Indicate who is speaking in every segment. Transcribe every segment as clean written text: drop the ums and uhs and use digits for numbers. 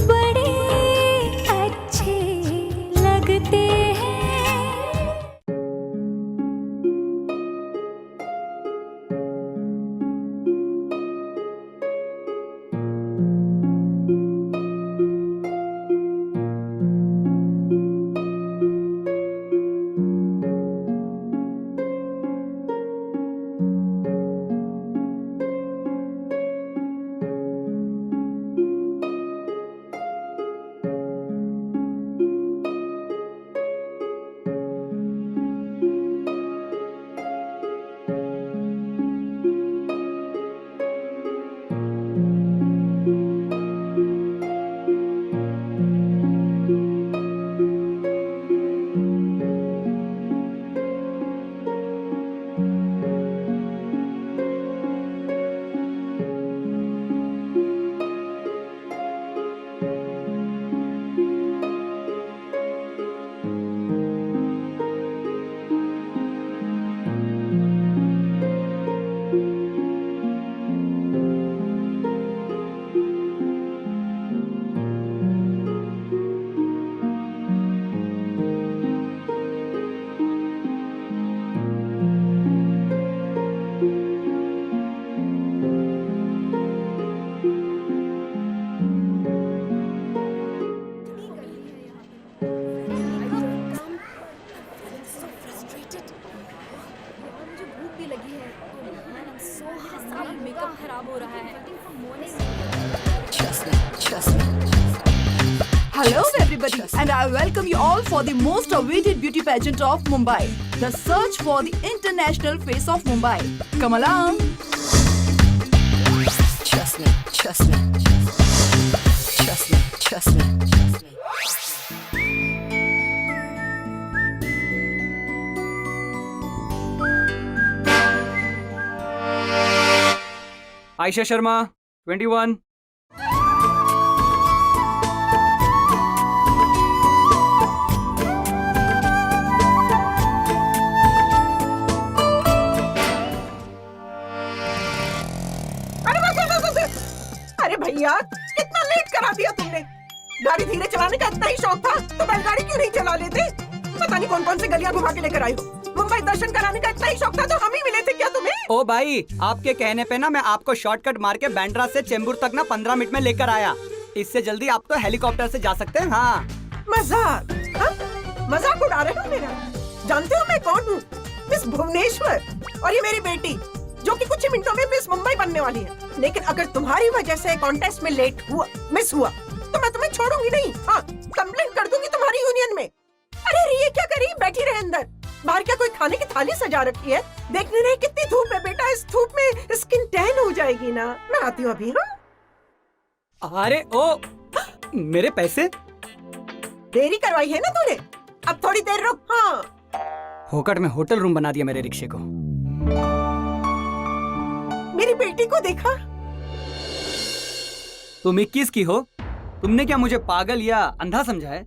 Speaker 1: बड़े अच्छे लगते हैं।
Speaker 2: Hello everybody and I welcome you all for the most awaited beauty pageant of Mumbai, the search for the international face of Mumbai. Come along.
Speaker 3: Trust me, trust me, trust me, trust me, trust me.
Speaker 4: Ayesha Sharma 21।
Speaker 5: अरे भैया कितना late करा दिया तुमने। गाड़ी धीरे चलाने का इतना ही शौक था तो बैलगाड़ी क्यों नहीं चला लेते। पता नहीं कौन कौन से गलियां घुमा के लेकर आई हो। मुंबई दर्शन कराने का इतना ही शौक था तो हम ही मिले थे क्या तुम्हें।
Speaker 4: ओ भाई, आपके कहने पे ना मैं आपको शॉर्टकट मार के बैंड्रा से चेंबूर तक ना 15 मिनट में लेकर आया। इससे जल्दी आप तो हेलीकॉप्टर से जा सकते हैं। हाँ
Speaker 5: मजाक, हाँ? मजाक उड़ा रहे हो मेरा। जानते हो मैं कौन हूँ? मिस भुवनेश्वर, और ये मेरी बेटी जो कि कुछ ही मिनटों में मिस मुंबई बनने वाली है। लेकिन अगर तुम्हारी वजह से कॉन्टेस्ट में लेट हुआ, मिस हुआ, तो मैं तुम्हें छोड़ूंगी नहीं। हाँ, कंप्लेंट कर दूंगी तुम्हारी यूनियन में। अरे ये क्या करी, बैठी रहे अंदर। बाहर क्या कोई खाने की थाली सजा रखी है? देखने रहे कितनी धूप है बेटा, इस धूप में स्किन टैन हो जाएगी ना। मैं आती हूँ अभी। हाँ
Speaker 4: अरे ओ मेरे पैसे
Speaker 5: देरी करवाई है ना तूने, अब थोड़ी देर रुक। हाँ
Speaker 4: होकर में होटल रूम बना दिया मेरे रिक्शे को।
Speaker 5: मेरी बेटी को देखा।
Speaker 4: तुम 21 की हो, तुमने क्या मुझे पागल या अंधा समझा है?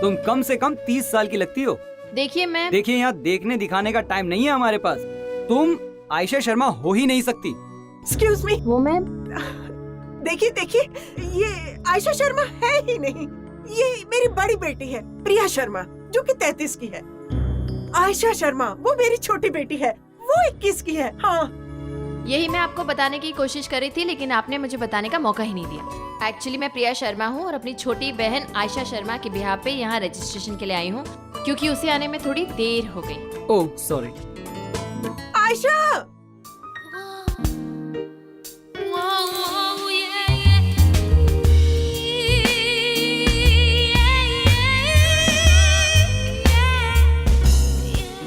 Speaker 4: तुम कम से कम 30 साल की लगती हो। देखिए यहाँ देखने दिखाने का टाइम नहीं है हमारे पास। तुम आयशा शर्मा हो ही नहीं सकती।
Speaker 5: Excuse me. वो मैं देखिए देखिए, ये आयशा शर्मा है ही नहीं। ये मेरी बड़ी बेटी है प्रिया शर्मा, जो कि 33 की है। आयशा शर्मा वो मेरी छोटी बेटी है, वो 21 की है। हाँ
Speaker 6: यही मैं आपको बताने की कोशिश कर रही थी, लेकिन आपने मुझे बताने का मौका ही नहीं दिया। एक्चुअली मैं प्रिया शर्मा हूँ और अपनी छोटी बहन आयशा शर्मा के बिहाफ पे यहाँ रजिस्ट्रेशन के लिए आई हूँ, क्योंकि उसे आने में थोड़ी देर हो गई।
Speaker 4: Oh sorry.
Speaker 5: आयशा,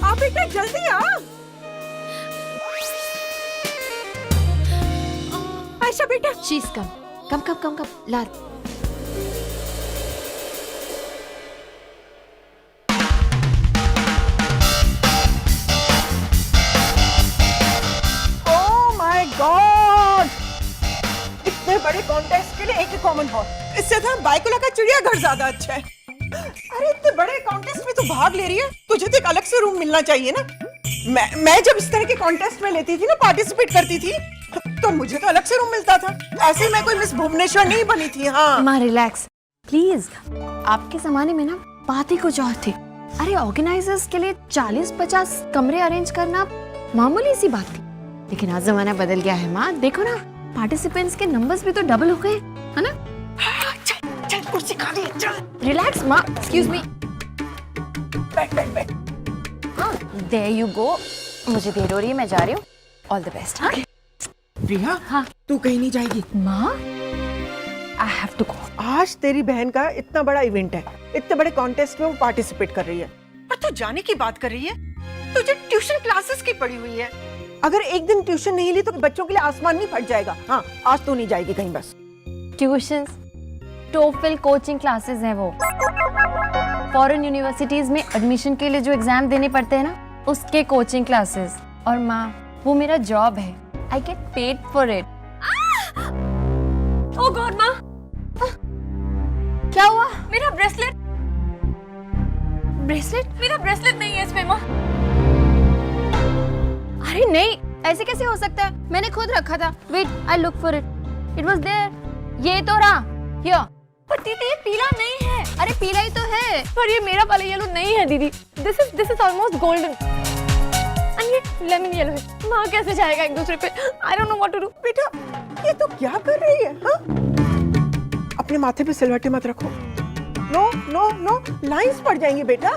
Speaker 5: आप बेटा जल्दी आ। आयशा बेटा,
Speaker 6: शीज कम लाल।
Speaker 5: ओह माय गॉड, इतने बड़े कॉन्टेस्ट के लिए एक ही कॉमन हॉल। इससे था बाइकुला का चिड़ियाघर ज्यादा अच्छा है। अरे इतने बड़े कॉन्टेस्ट में तू भाग ले रही है, तुझे तो एक अलग से रूम मिलना चाहिए ना। मैं जब इस तरह के कॉन्टेस्ट में लेती थी ना, पार्टिसिपेट करती थी, तो मुझे तो अलग से रूम मिलता था। ऐसे मैं कोई मिस भुवनेश्वर नहीं बनी थी। हाँ
Speaker 6: माँ रिलैक्स प्लीज। आपके जमाने में ना बात ही कुछ और थी। अरे ऑर्गेनाइजर्स के लिए 40-50 कमरे अरेंज करना मामूली सी बात थी, लेकिन आज जमाना बदल गया है माँ। देखो ना, पार्टिसिपेंट्स के नंबर्स भी तो डबल हो गए, है ना?
Speaker 5: चल कुर्सी खाली है, चल
Speaker 6: रिलैक्स माँ, एक्सक्यूज मी।
Speaker 5: बैठ बैठ बैठ।
Speaker 6: हाँ, देयर यू गो। मुझे देर हो रही है, मैं जा रही हूँ। All the best. हाँ
Speaker 5: प्रिया,
Speaker 6: हाँ
Speaker 5: तू कहीं नहीं जाएगी।
Speaker 6: माँ, आई हैव टू गो।
Speaker 5: आज तेरी बहन का इतना बड़ा इवेंट है, इतने बड़े कॉन्टेस्ट में वो पार्टिसिपेट कर रही है, और तू जाने की बात कर रही है। तुझे ट्यूशन क्लासेस की पड़ी हुई है। अगर एक दिन ट्यूशन नहीं ली तो बच्चों के लिए आसमान नहीं फट जाएगा। हाँ, आज तू नहीं जाएगी कहीं बस।
Speaker 6: ट्यूशंस, टोफल कोचिंग क्लासेस हैं वो। फॉरेन यूनिवर्सिटीज में एडमिशन के लिए जो एग्जाम देने पड़ते हैं ना, उसके कोचिंग क्लासेस। और माँ, वो मेरा जॉब है। I get paid for it. Oh God माँ, क्या हुआ? मेरा ब्रेसलेट। ब्रेसलेट? मेरा ब्रेसलेट नहीं है इसमें माँ। अरे नहीं, ऐसे कैसे हो सकता है? मैंने खुद रखा था। Wait, I look for it. It was there. ये तो रहा। हियर। पर दीदी ये पीला नहीं है। अरे पीला ही तो है, पर ये मेरा वाला येलो नहीं है दीदी। This is almost golden and ये लेमन येलो है। माँ कैसे जाएगा एक दूसरे पे? I don't know what to do.
Speaker 5: बेटा, ये तो क्या कर रही है? हाँ, अपने माथे पे सिलवटें मत रखो। नो नो नो, लाइंस पड़ जाएंगी बेटा।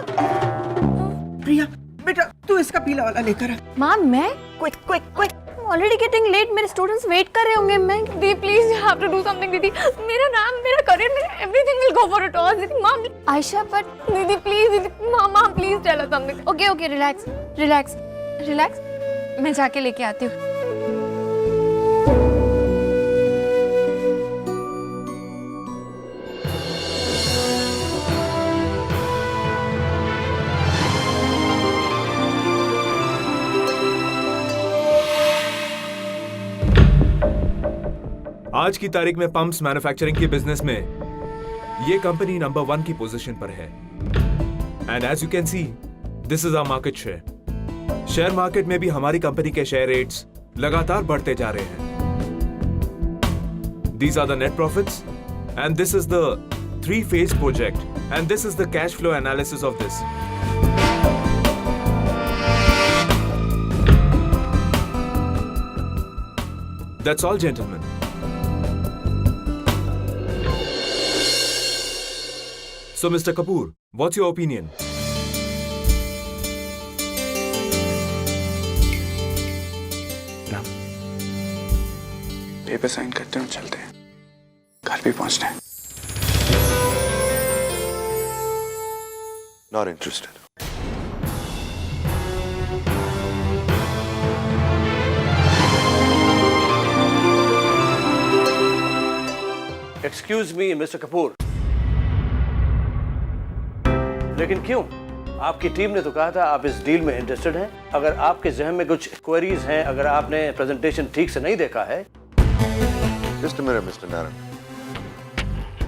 Speaker 5: प्रिया बेटा, तू इसका पीला वाला लेकर आ।
Speaker 6: माँ मैं
Speaker 5: quick quick quick.
Speaker 6: Already getting late. मेरे स्टूडेंट्स वेट कर रहे होंगे। मैं दीदी please you have to do something दीदी। मेरा नाम, मेरा करियर, मेरा everything will go for a toss दीदी। माँ आयशा, बट दीदी प्लीज दीदी, माँ please tell us something. Okay okay, relax relax relax. मैं जाके लेके आती हूँ।
Speaker 7: आज की तारीख में पंप्स मैन्युफैक्चरिंग के बिजनेस में ये कंपनी नंबर 1 की पोजीशन पर है। And as you can see, this is our market share. Share market में भी हमारी कंपनी के शेयर रेट्स लगातार बढ़ते जा रहे हैं। These are the net profits and this is the 3-phase project and this is the cash flow analysis of this. That's all, gentlemen. So, Mr. Kapoor, what's your opinion?
Speaker 8: पे sign करते हैं, चलते हैं, घर भी पहुंचना है।
Speaker 9: Not interested.
Speaker 10: Excuse me mister Kapoor, लेकिन क्यों? आपकी टीम ने तो कहा था आप इस डील में इंटरेस्टेड हैं। अगर आपके जहन में कुछ क्वेरीज हैं, अगर आपने प्रेजेंटेशन ठीक से नहीं देखा है।
Speaker 9: Just a minute, Mr. Narayan,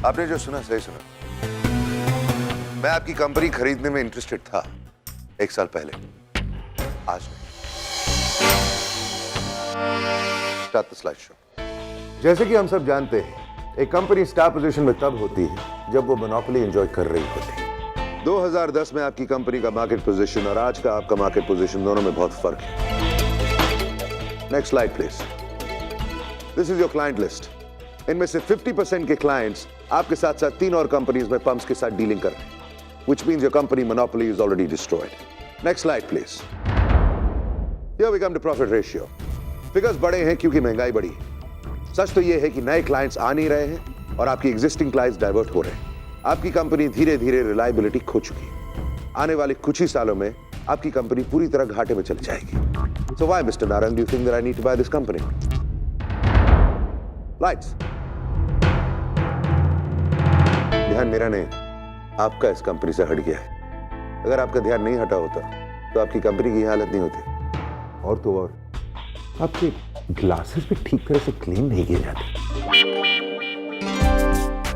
Speaker 9: आपने जो सुना सही सुना। मैं आपकी कंपनी खरीदने में इंटरेस्टेड था 1 साल पहले, आज नहीं। Start the slideshow. जैसे कि हम सब जानते हैं, एक कंपनी स्टार पोजीशन में तब होती है जब वो मोनोपोली एंजॉय कर रही होती है। 2010 में आपकी कंपनी का मार्केट पोजीशन और आज का आपका मार्केट पोजीशन दोनों में बहुत फर्क है। Next slide please. This is your client list. इनमें से 50% के क्लाइंट्स आपके साथ साथ 3 और कंपनीज में पंप्स के साथ डीलिंग कर रहे हैं, which means your company monopoly is already destroyed. Next slide please. Here we come to profit ratio. Figures बड़े हैं क्योंकि महंगाई बढ़ी है। सच तो यह है कि नए क्लाइंट्स आ नहीं रहे हैं और आपकी एग्जिस्टिंग क्लाइंट्स डाइवर्ट हो रहे हैं। आपकी कंपनी धीरे धीरे रिलायबिलिटी खो चुकी है। आने वाले कुछ ही सालों में आपकी कंपनी पूरी तरह घाटे में चली जाएगी। So why, Mr. Naran, do you think that I need to buy this company? Lights. ध्यान मेरा नहीं, आपका इस कंपनी से हट गया है। अगर आपका ध्यान नहीं हटा होता तो आपकी कंपनी की हालत नहीं होती। और तो और आपके ग्लासेस भी ठीक तरह से क्लीन नहीं किए जाते।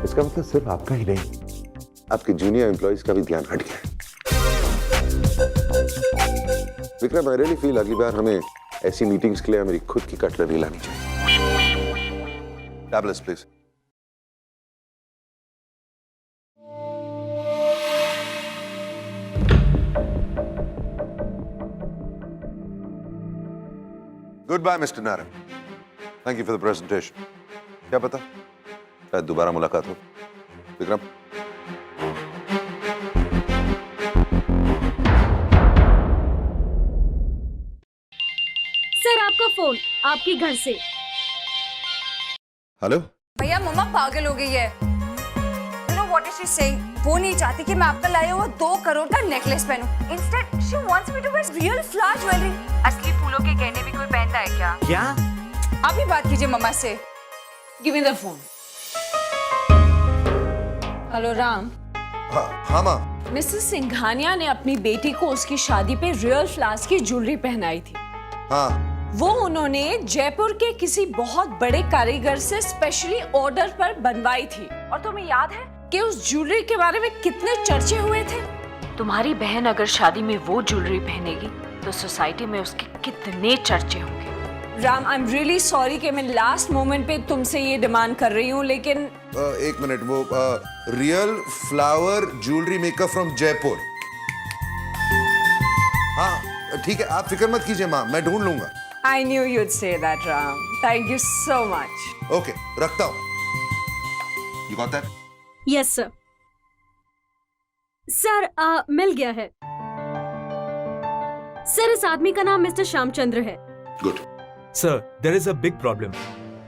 Speaker 9: इसका मतलब सिर्फ आपका ही नहीं, आपके जूनियर एम्प्लॉइज का भी ध्यान हट गया है। विक्रम, आई रियली फील अगली बार हमें ऐसी मीटिंग्स के लिए मेरी खुद की कटलरी लानी चाहिए। Tablets, please. Goodbye, Mr. Narang. Thank you for the presentation. क्या पता शायद दोबारा मुलाकात हो. विक्रम.
Speaker 11: सर आपका फोन आपके घर से.
Speaker 9: हेलो.
Speaker 3: भैया मम्मा पागल हो गई है. You know what is she saying? वो नहीं चाहती कि मैं आपका लाया हुआ 2 करोड़ का necklace पहनूं. Instead, she wants me to wear real flower jewelry. असली फूलों के गहने भी कोई पहनता है क्या?
Speaker 4: क्या?
Speaker 3: आप ही बात कीजिए मम्मा से. Give me the phone. Hello Ram.
Speaker 9: हाँ माँ.
Speaker 11: मिसेस सिंघानिया ने अपनी बेटी को उसकी शादी पे रियल फ्लावर्स की ज्वेलरी पहनाई थी.
Speaker 9: हाँ.
Speaker 11: वो उन्होंने जयपुर के किसी बहुत बड़े कारीगर से स्पेशली ऑर्डर पर बनवाई थी. और तुम्हें याद है कि उस ज्वेलरी के बारे में कितने चर्चे हुए थे? तुम्हारी बहन अगर शादी में वो ज्वेलरी पहनेगी तो सोसाइटी में उसके कितने चर्चे होंगे. Ram, I am really sorry कि मैं लास्ट मोमेंट पे तुमसे ये डिमांड कर रही हूँ, लेकिन
Speaker 9: एक मिनट. वो real flower jewellery maker from Jaipur. हाँ ठीक है, आप फिक्र मत कीजिए माँ, मैं ढूंढ लूंगा.
Speaker 11: I knew you'd say that, Ram. Thank you so much.
Speaker 9: Okay, रखता हूँ. You got that?
Speaker 11: Yes, sir. Sir मिल गया है. सर इस आदमी का नाम मिस्टर श्यामचंद्र है.
Speaker 9: Good.
Speaker 7: Sir, there is a big problem.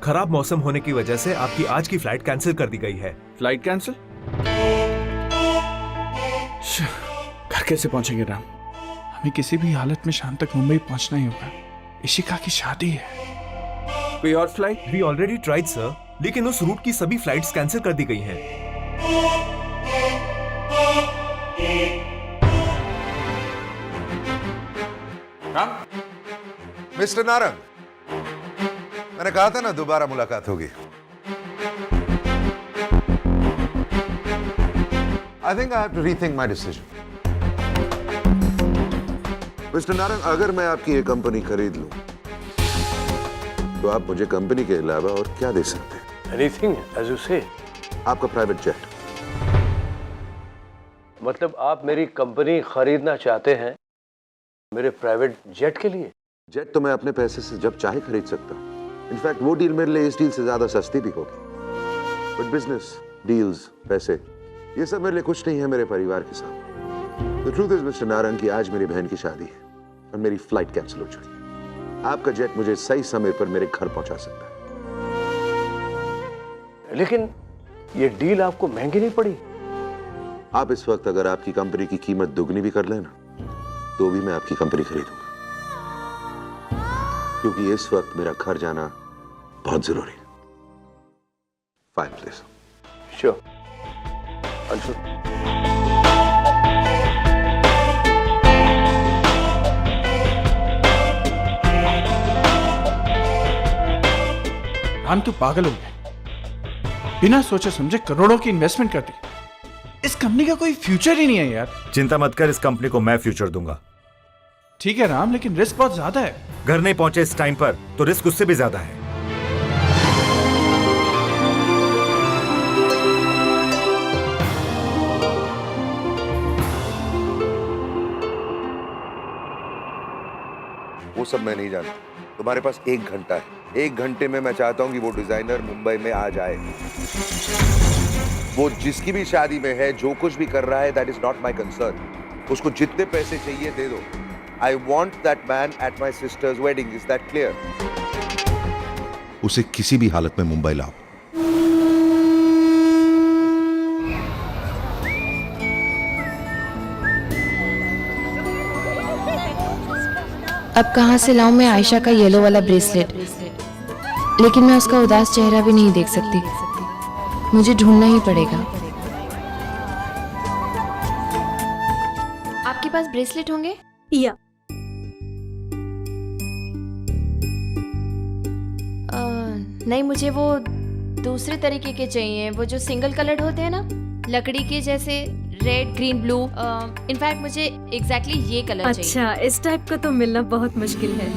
Speaker 7: खराब मौसम होने की वजह से आपकी आज की फ्लाइट कैंसिल कर दी गई है.
Speaker 8: Flight cancel? घर कैसे पहुंचेंगे राम? हमें किसी भी हालत में शाम तक मुंबई पहुंचना ही होगा. इशिका की शादी है. कोई और flight?
Speaker 7: We already tried sir, लेकिन उस रूट की सभी फ्लाइट्स कैंसिल कर दी गई हैं.
Speaker 8: राम?
Speaker 9: मिस्टर नारंग, मैंने कहा था ना दोबारा मुलाकात होगी. I think I have to rethink my decision. Mister Narang, अगर मैं आपकी ये कंपनी खरीद लूं, तो आप मुझे कंपनी के अलावा और क्या दे सकते हैं?
Speaker 10: Anything, as you say.
Speaker 9: आपका प्राइवेट जेट.
Speaker 10: मतलब आप मेरी कंपनी खरीदना चाहते हैं मेरे प्राइवेट जेट के लिए?
Speaker 9: जेट तो मैं अपने पैसे से जब चाहे खरीद सकता हूँ. इनफैक्ट वो डील मेरे लिए इस डील से ज्यादा सस्ती भी होगी. बट बिजनेस डील्स, पैसे, ये सब मेरे लिए कुछ नहीं है मेरे परिवार के साथ. The truth is, mister Narang, की आज मेरी बहन की शादी है और मेरी फ्लाइट कैंसिल हो चुकी है. आपका जेट मुझे सही समय पर मेरे घर पहुंचा सकता है.
Speaker 10: लेकिन ये डील आपको महंगी नहीं पड़ी?
Speaker 9: आप इस वक्त अगर आपकी कंपनी की कीमत दुगनी भी कर लेना, तो भी मैं आपकी कंपनी खरीदूंगा, क्योंकि इस वक्त मेरा घर जाना बहुत जरूरी है. Fine please.
Speaker 10: Sure. Anshu.
Speaker 8: Ram तू पागल हो गया. बिना सोचे समझे करोड़ों की इन्वेस्टमेंट कर दी. इस कंपनी का कोई फ्यूचर ही नहीं है यार.
Speaker 12: चिंता मत कर, इस कंपनी को मैं फ्यूचर दूंगा.
Speaker 8: ठीक है राम, लेकिन रिस्क बहुत ज्यादा है.
Speaker 12: घर नहीं पहुंचे इस टाइम पर तो रिस्क उससे भी ज्यादा है.
Speaker 9: वो सब मैं नहीं जानता. तुम्हारे पास 1 घंटा है. 1 घंटे में मैं चाहता हूं कि वो डिजाइनर मुंबई में आ जाए. वो जिसकी भी शादी में है, जो कुछ भी कर रहा है, that is not my concern. उसको जितने पैसे चाहिए दे दो. I want that man at my sisters wedding. Is that clear? उसे किसी भी हालत में मुंबई लाओ.
Speaker 6: अब कहाँ से लाऊं मैं आयशा का येलो वाला ब्रेसलेट? लेकिन मैं उसका उदास चेहरा भी नहीं देख सकती. मुझे ढूंढना ही पड़ेगा. आपके पास ब्रेसलेट होंगे?
Speaker 11: या
Speaker 6: नहीं, मुझे वो दूसरे तरीके के चाहिए, वो जो सिंगल कलर्ड होते हैं ना, लकड़ी के जैसे, रेड, ग्रीन, ब्लू. इनफैक्ट मुझे एग्जैक्टली ये कलर चाहिए.
Speaker 11: अच्छा, इस टाइप का तो मिलना बहुत मुश्किल है.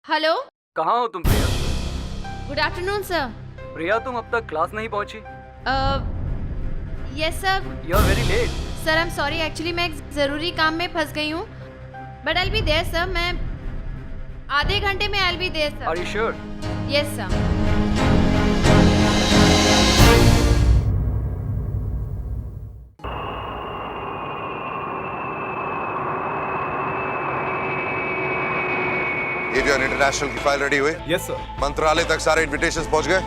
Speaker 6: हेलो,
Speaker 4: कहाँ हो तुम Priya?
Speaker 6: Good afternoon sir.
Speaker 4: Priya तुम अब तक क्लास नहीं पहुंची?
Speaker 6: Yes sir.
Speaker 4: You are very late.
Speaker 6: Sir I am sorry, actually मैं एक ज़रूरी काम में फंस गई हूँ, but I will be there sir. मैं आधे घंटे में I will be there sir.
Speaker 4: Are you sure?
Speaker 6: Yes sir.
Speaker 9: Avian international की फाइल रेडी हुई?
Speaker 7: Yes sir.
Speaker 9: मंत्रालय तक सारे इनविटेशंस पहुंच गए?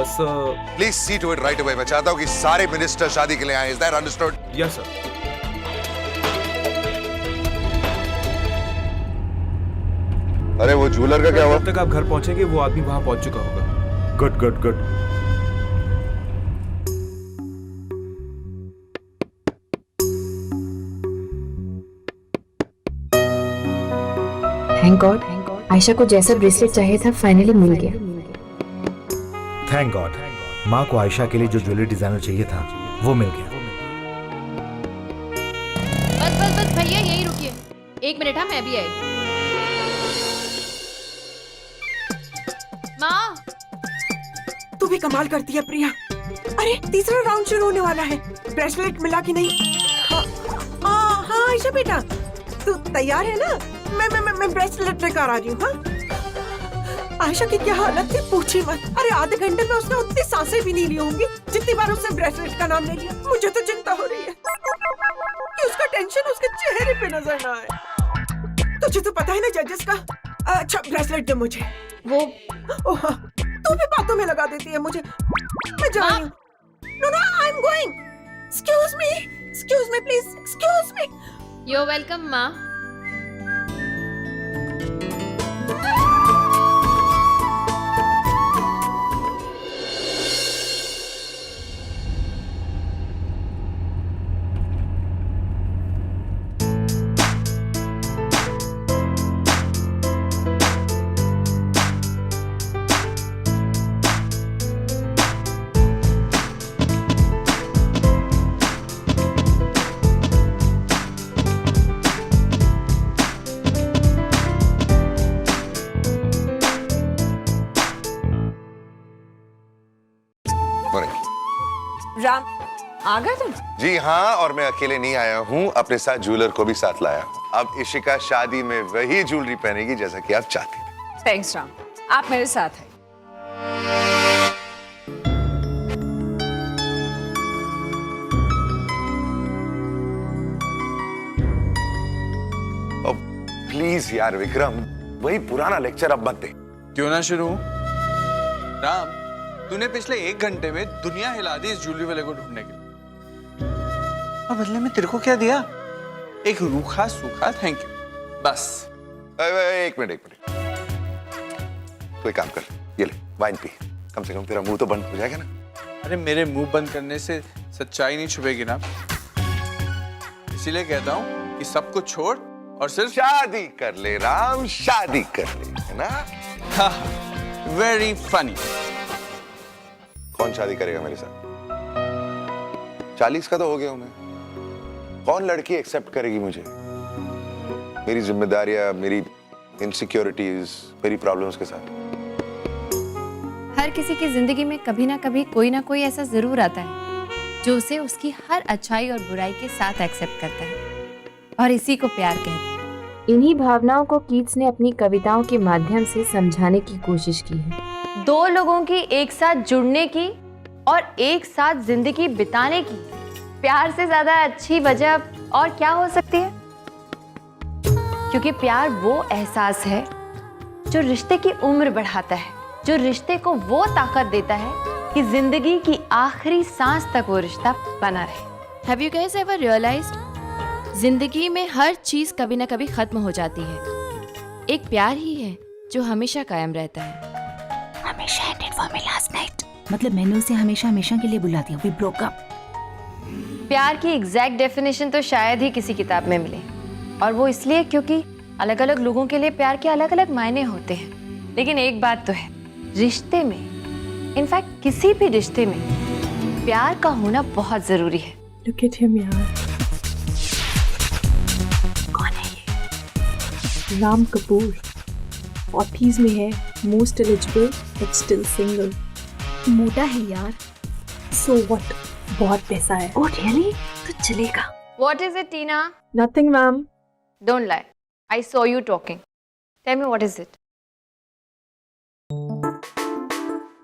Speaker 7: Sir.
Speaker 9: Please see to it right away. मैं चाहता हूं कि सारे मिनिस्टर शादी के लिए आए। Is that understood?
Speaker 7: Yes sir.
Speaker 9: अरे वो ज्वेलर का क्या हुआ?
Speaker 7: जब तक आप घर पहुंचेंगे वो आदमी वहां पहुंच चुका होगा।
Speaker 12: Good good good.
Speaker 13: Thank God, Ayesha को जैसा ब्रेसलेट चाहिए था फाइनली मिल गया।
Speaker 12: थैंक गॉड, माँ को आयशा के लिए जो ज्वेलरी डिजाइनर चाहिए था वो मिल गया।
Speaker 6: बस बस बस भैया यही रुकिए, 1 मिनट। हाँ मैं भी आई। माँ,
Speaker 5: तू भी कमाल करती है प्रिया। अरे तीसरा राउंड शुरू होने वाला है। ब्रेसलेट मिला कि नहीं? हाँ आयशा बेटा, तू तैयार है ना? मैं ब्रेसलेट लेकर आ रही हूँ। हाँ आयशा की क्या हालत थी पूछी मत। अरे आधे घंटे में उसने उतनी सांसें भी नहीं ली होंगी जितनी बार उसने ब्रेसलेट का नाम ले लिया। मुझे तो चिंता हो रही है कि उसका टेंशन उसके चेहरे पे नजर ना आए। तुझे तो पता है ना जजेस का। अच्छा ब्रेसलेट दे मुझे।
Speaker 6: वो
Speaker 5: ओह, तू भी बातों में लगा देती है मुझे। मैं जा रही हूँ। No I am going. Excuse me please, excuse me.
Speaker 6: You are welcome माँ।
Speaker 11: राम, आ गए तुम?
Speaker 9: जी हाँ, और मैं अकेले नहीं आया हूँ, अपने साथ ज्वेलर को भी साथ लाया हूँ। अब इशिका शादी में वही ज्वेलरी पहनेगी जैसा कि आप चाहती थी।
Speaker 11: थैंक्स राम, आप मेरे साथ हैं।
Speaker 9: प्लीज यार विक्रम, वही पुराना लेक्चर अब मत दे।
Speaker 8: क्यों ना शुरू हूं? राम, तूने पिछले 1 घंटे में दुनिया हिला दी इस ज्वेलरी वाले को ढूंढने के लिए, और बदले में तेरे को क्या दिया? एक रूखा सूखा थैंक यू, बस।
Speaker 9: एक मिनट। तो एक काम कर, ये ले वाइन पी, कम से कम तेरा मुंह तो बंद हो जाएगा ना।
Speaker 8: अरे मेरे मुंह बंद करने से सच्चाई नहीं छुपेगी ना, इसीलिए कहता हूँ कि सब कुछ छोड़ और सिर्फ
Speaker 9: शादी कर ले राम, शादी कर ले, है ना?
Speaker 8: Very funny.
Speaker 9: कौन शादी करेगा मेरे साथ? 40 का तो हो गया हूं मैं। कौन लड़की एक्सेप्ट करेगी मुझे? मेरी जिम्मेदारियां, मेरी इनसिक्योरिटीज, मेरी प्रॉब्लम्स के साथ।
Speaker 6: हर किसी की जिंदगी में कभी ना कभी कोई ना कोई ऐसा जरूर आता है जो उसे उसकी हर अच्छाई और बुराई के साथ एक्सेप्ट करता है, और इसी को प्यार कहते हैं।
Speaker 13: इन्हीं भावनाओं को कीट्स ने अपनी कविताओं के माध्यम से समझाने की कोशिश की है।
Speaker 6: 2 लोगों की एक साथ जुड़ने की और एक साथ जिंदगी बिताने की प्यार से ज्यादा अच्छी वजह और क्या हो सकती है? क्योंकि प्यार वो एहसास है जो रिश्ते की उम्र बढ़ाता है, जो रिश्ते को वो ताकत देता है कि जिंदगी की आखिरी सांस तक वो रिश्ता बना रहे। Have you guys ever realized? जिंदगी में हर चीज कभी ना कभी खत्म हो जाती है, एक प्यार ही है जो हमेशा कायम रहता है।
Speaker 1: हमेशा ended for me last night. मतलब मैंने उसे हमेशा के लिए बुला दिया। We broke up.
Speaker 6: प्यार की एग्जैक्ट डेफिनेशन तो शायद ही किसी किताब में मिले, और वो इसलिए क्योंकि अलग अलग लोगों के लिए प्यार के अलग अलग मायने होते हैं। लेकिन एक बात तो है, रिश्ते में, इनफैक्ट किसी भी रिश्ते में प्यार का होना बहुत जरूरी है।
Speaker 13: Look at him यार।
Speaker 1: कौन है ये?
Speaker 13: राम कपूर।
Speaker 14: 40s में है, most eligible but still single. मोटा है यार, सो व्हाट, बहुत पैसा है।
Speaker 6: Oh really? तो चलेगा। What is it, Tina?
Speaker 14: Nothing ma'am.
Speaker 6: Don't lie. I saw you talking. Tell me what is it?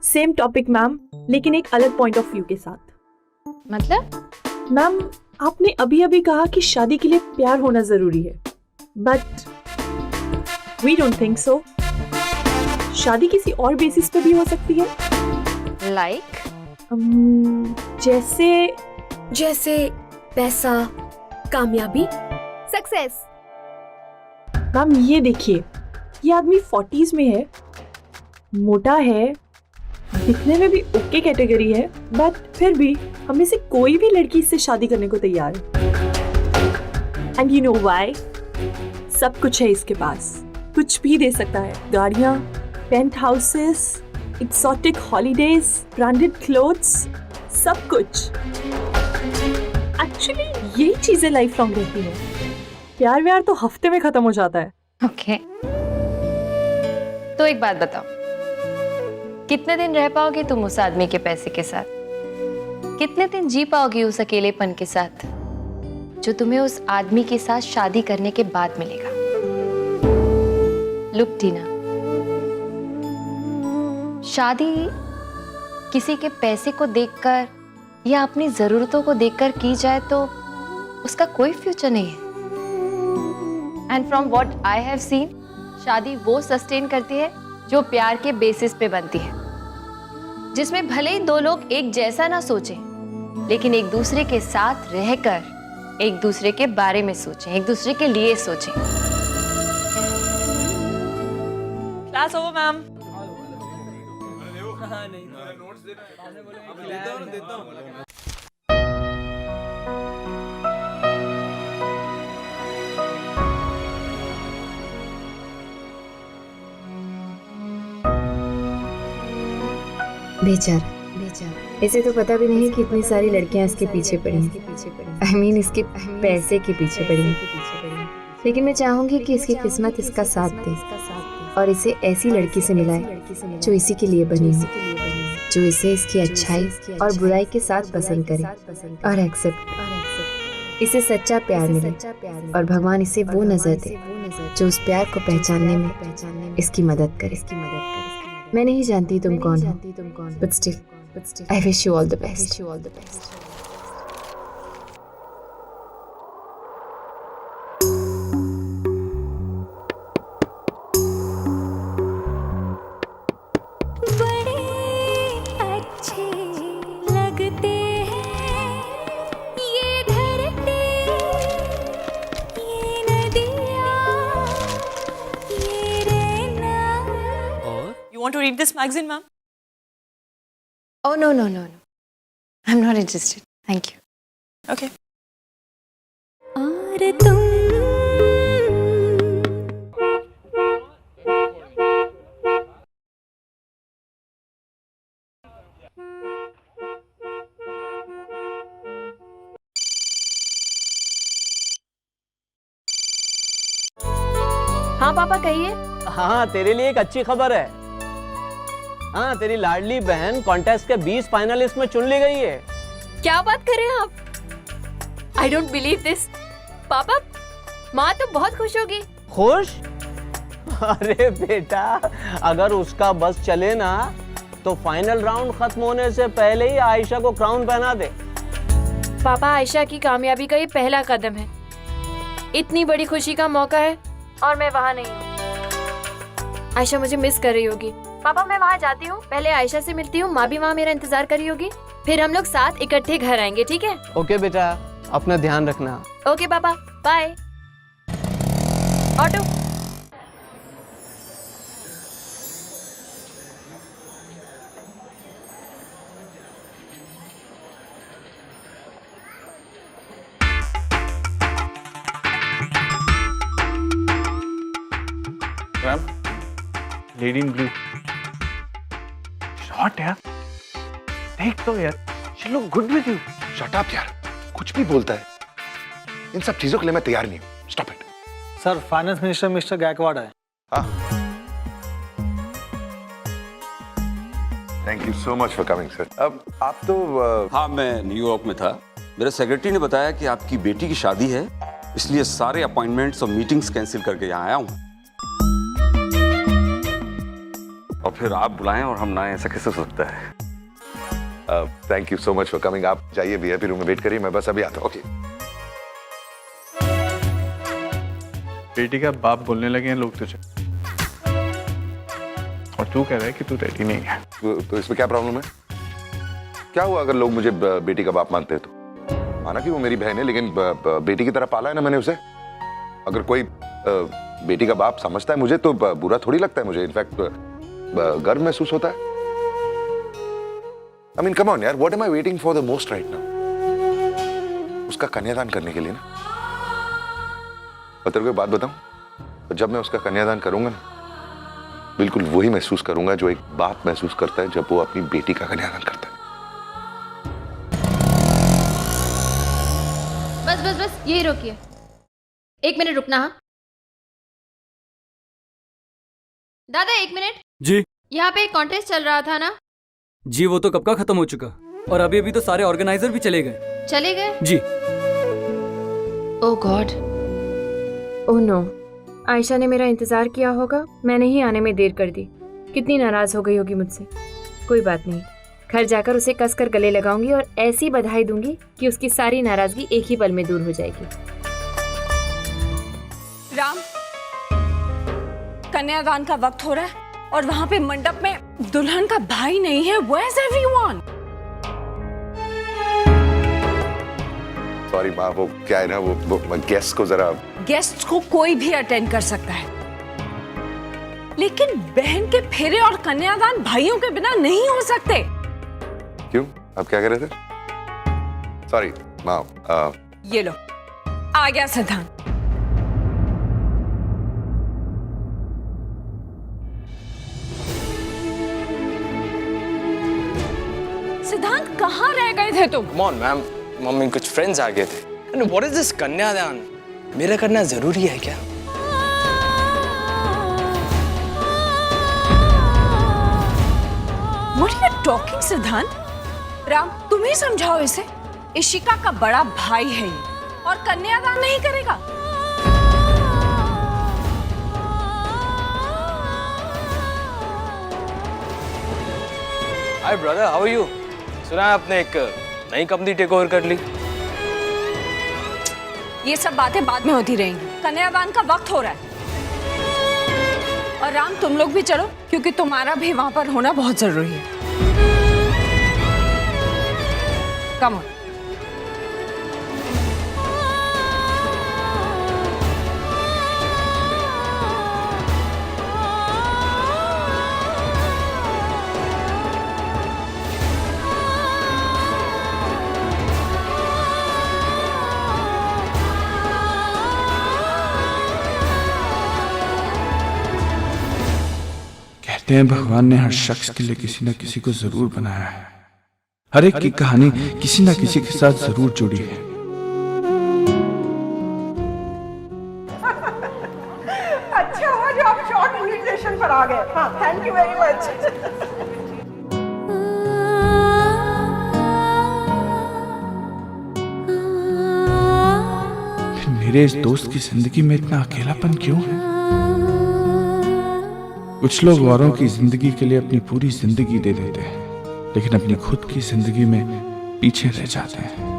Speaker 14: Same topic ma'am, लेकिन एक अलग पॉइंट ऑफ व्यू के साथ।
Speaker 6: मतलब?
Speaker 14: मैम, आपने अभी अभी कहा कि शादी के लिए प्यार होना जरूरी है, but we don't think so. शादी किसी और बेसिस पे भी हो सकती है।
Speaker 6: Like?
Speaker 14: जैसे पैसा, कामयाबी,
Speaker 6: Success.
Speaker 14: मैम ये देखिए, ये आदमी 40s में है, मोटा है, दिखने में भी ओके कैटेगरी है, बट फिर भी हम में से कोई भी लड़की इससे शादी करने को तैयार है। And you know why? सब कुछ है इसके पास, कुछ भी दे सकता है। गाड़ियाँ, paint houses, exotic holidays, branded clothes, सब कुछ। एक्चुअली यही चीजें लाइफ लॉन्ग रहती हैं। प्यार व्यार तो हफ्ते में खत्म हो जाता है।
Speaker 6: ओके। तो एक बात बताओ, कितने दिन रह पाओगे तुम उस आदमी के पैसे के साथ? कितने दिन जी पाओगे उस अकेलेपन के साथ जो तुम्हें उस आदमी के साथ शादी करने के बाद मिलेगा? लुक टीना, शादी किसी के पैसे को देखकर या अपनी जरूरतों को देखकर की जाए तो उसका कोई फ्यूचर नहीं है। And from what I have seen, शादी वो सस्टेन करती है जो प्यार के बेसिस पे बनती है, जिसमें भले ही दो लोग एक जैसा ना सोचें, लेकिन एक दूसरे के साथ रहकर एक दूसरे के बारे में सोचें, एक दूसरे के लिए सोचें।
Speaker 14: Class over ma'am.
Speaker 13: बेचारा, इसे तो पता भी नहीं कि इतनी सारी लड़कियां इसके पीछे पड़ी हैं। I mean, इसके पैसे के पीछे पड़ी हैं। लेकिन मैं चाहूंगी कि इसकी किस्मत इसका साथ दे और इसे ऐसी लड़की से मिलाए जो इसी के लिए बनी हो, जो इसे इसकी अच्छाई और बुराई के साथ पसंद करे और एक्सेप्ट। इसे सच्चा प्यार मिले और भगवान इसे वो नजर दे जो उस प्यार को पहचानने में इसकी मदद करे। मैं नहीं जानती तुम कौन हो, but still, I wish you all the best.
Speaker 14: Want to read this magazine, ma'am?
Speaker 6: Oh no. I'm not interested. Thank you.
Speaker 14: Okay.
Speaker 15: और तुम
Speaker 6: हाँ पापा कहिए।
Speaker 10: हाँ, तेरे लिए एक अच्छी खबर है। हाँ, तेरी लाडली बहन कॉन्टेस्ट के 20 फाइनलिस्ट में चुन ली गई है।
Speaker 6: क्या बात कर रहे हैं आप? I don't believe this. पापा, माँ तो बहुत खुश होगी।
Speaker 10: खुश? अरे बेटा, अगर उसका बस चले ना तो फाइनल राउंड खत्म होने से पहले ही आयशा को क्राउन पहना दे।
Speaker 6: पापा, आयशा की कामयाबी का ये पहला कदम है। इतनी बड़ी खुशी का मौका है और मैं वहाँ नहीं हूँ। आयशा मुझे मिस कर रही होगी। पापा, मैं वहाँ जाती हूँ, पहले आयशा से मिलती हूँ, माँ भी वहाँ मेरा इंतजार कर रही होगी, फिर हम लोग साथ इकट्ठे घर आएंगे, ठीक है?
Speaker 10: ओके बेटा, अपना ध्यान रखना।
Speaker 6: ओके पापा, bye. Auto.
Speaker 8: Lady in blue shot यार, देख तो यार, she look good with you.
Speaker 9: Shut up यार, कुछ भी बोलता है। इन सब चीजों के लिए मैं तैयार नहीं हूँ। Stop it.
Speaker 16: Sir, finance minister mister Gaikwad है।
Speaker 9: हाँ, thank you so much for coming sir. अब आप तो
Speaker 15: हाँ, मैं न्यूयॉर्क में था। मेरे सेक्रेटरी ने बताया कि आपकी बेटी की शादी है, इसलिए सारे अपॉइंटमेंट्स और मीटिंग्स कैंसिल करके यहाँ आया हूँ। और फिर आप बुलाएं और हम ना आए, ऐसा कैसे हो सकता है?
Speaker 9: Thank you so much for coming. आप जाइए वीआईपी रूम में वेट करिए, मैं बस अभी आता हूँ। ओके।
Speaker 8: बेटी का बाप बोलने लगे हैं लोग तुझे, और तू कह रहा है कि तू रेडी नहीं है।
Speaker 9: तो इसमें क्या प्रॉब्लम है? क्या हुआ अगर लोग मुझे बेटी का बाप मानते हैं तो? माना कि वो मेरी बहन है, लेकिन बेटी की तरह पाला है ना मैंने उसे। अगर कोई बेटी का बाप समझता है मुझे तो बुरा थोड़ी लगता है मुझे। इनफैक्ट गर्व महसूस होता है। आई मीन कम ऑन यार, what am I waiting for the most right now? उसका कन्यादान करने के लिए ना। और तेरे को एक बात बताऊं, जब मैं उसका कन्यादान करूंगा ना, बिल्कुल वही महसूस करूंगा जो एक बाप महसूस करता है जब वो अपनी बेटी का कन्यादान करता है।
Speaker 6: बस बस बस, यही रोकिए। 1 मिनट रुकना। हाँ दादा, 1 मिनट
Speaker 4: जी।
Speaker 6: यहाँ पे एक कॉन्टेस्ट चल रहा था ना?
Speaker 4: जी वो तो कब का खत्म हो चुका, और अभी अभी तो सारे ऑर्गेनाइजर भी चले गए।
Speaker 6: चले गए?
Speaker 4: जी।
Speaker 6: ओह गॉड।
Speaker 13: ओह नो, आयशा ने मेरा इंतजार किया होगा, मैंने ही आने में देर कर दी। कितनी नाराज हो गई होगी मुझसे। कोई बात नहीं, घर जाकर उसे कसकर गले लगाऊंगी और ऐसी बधाई दूंगी कि उसकी सारी नाराजगी एक ही पल में दूर हो जाएगी।
Speaker 11: राम, कन्यादान का वक्त हो रहा है और वहां पे मंडप में दुल्हन का भाई नहीं है। Where is everyone?
Speaker 9: सॉरी माँ, वो क्या है ना, वो गेस्ट को जरा।
Speaker 11: गेस्ट को कोई भी अटेंड कर सकता है, लेकिन बहन के फेरे और कन्यादान भाइयों के बिना नहीं हो सकते।
Speaker 9: क्यों? आप क्या कह रहे थे? सॉरी माँ।
Speaker 11: ये लो, आ गया सिद्धांत। सिद्धांत, कहाँ रह गए थे तुम?
Speaker 10: Come on, मैम, मम्मी कुछ फ्रेंड्स आ गए थे। And what is this कन्यादान? मेरा करना जरूरी है क्या?
Speaker 11: What are you talking, सिद्धांत? राम, तुम ही समझाओ इसे। इशिका का बड़ा भाई है ये, और कन्यादान नहीं करेगा।
Speaker 10: Hi brother, how are you? सुना है आपने एक नई कंपनी टेक ओवर कर ली।
Speaker 11: ये सब बातें बाद में होती रहेंगी, कन्यादान का वक्त हो रहा है। और राम, तुम लोग भी चलो, क्योंकि तुम्हारा भी वहां पर होना बहुत जरूरी है। Come on.
Speaker 8: कहते हैं भगवान ने हर शख्स के लिए किसी न किसी को जरूर बनाया है। हर एक की कहानी किसी न किसी के साथ जरूर जुड़ी है।
Speaker 5: अच्छा हुआ जो आप शॉर्ट इन्विटेशन पर आ गए। हाँ, थैंक यू वेरी मच।
Speaker 8: मेरे इस दोस्त की जिंदगी में इतना अकेलापन क्यों है? कुछ लोग औरों की जिंदगी के लिए अपनी पूरी जिंदगी दे देते हैं, लेकिन अपनी खुद की जिंदगी में पीछे रह जाते हैं।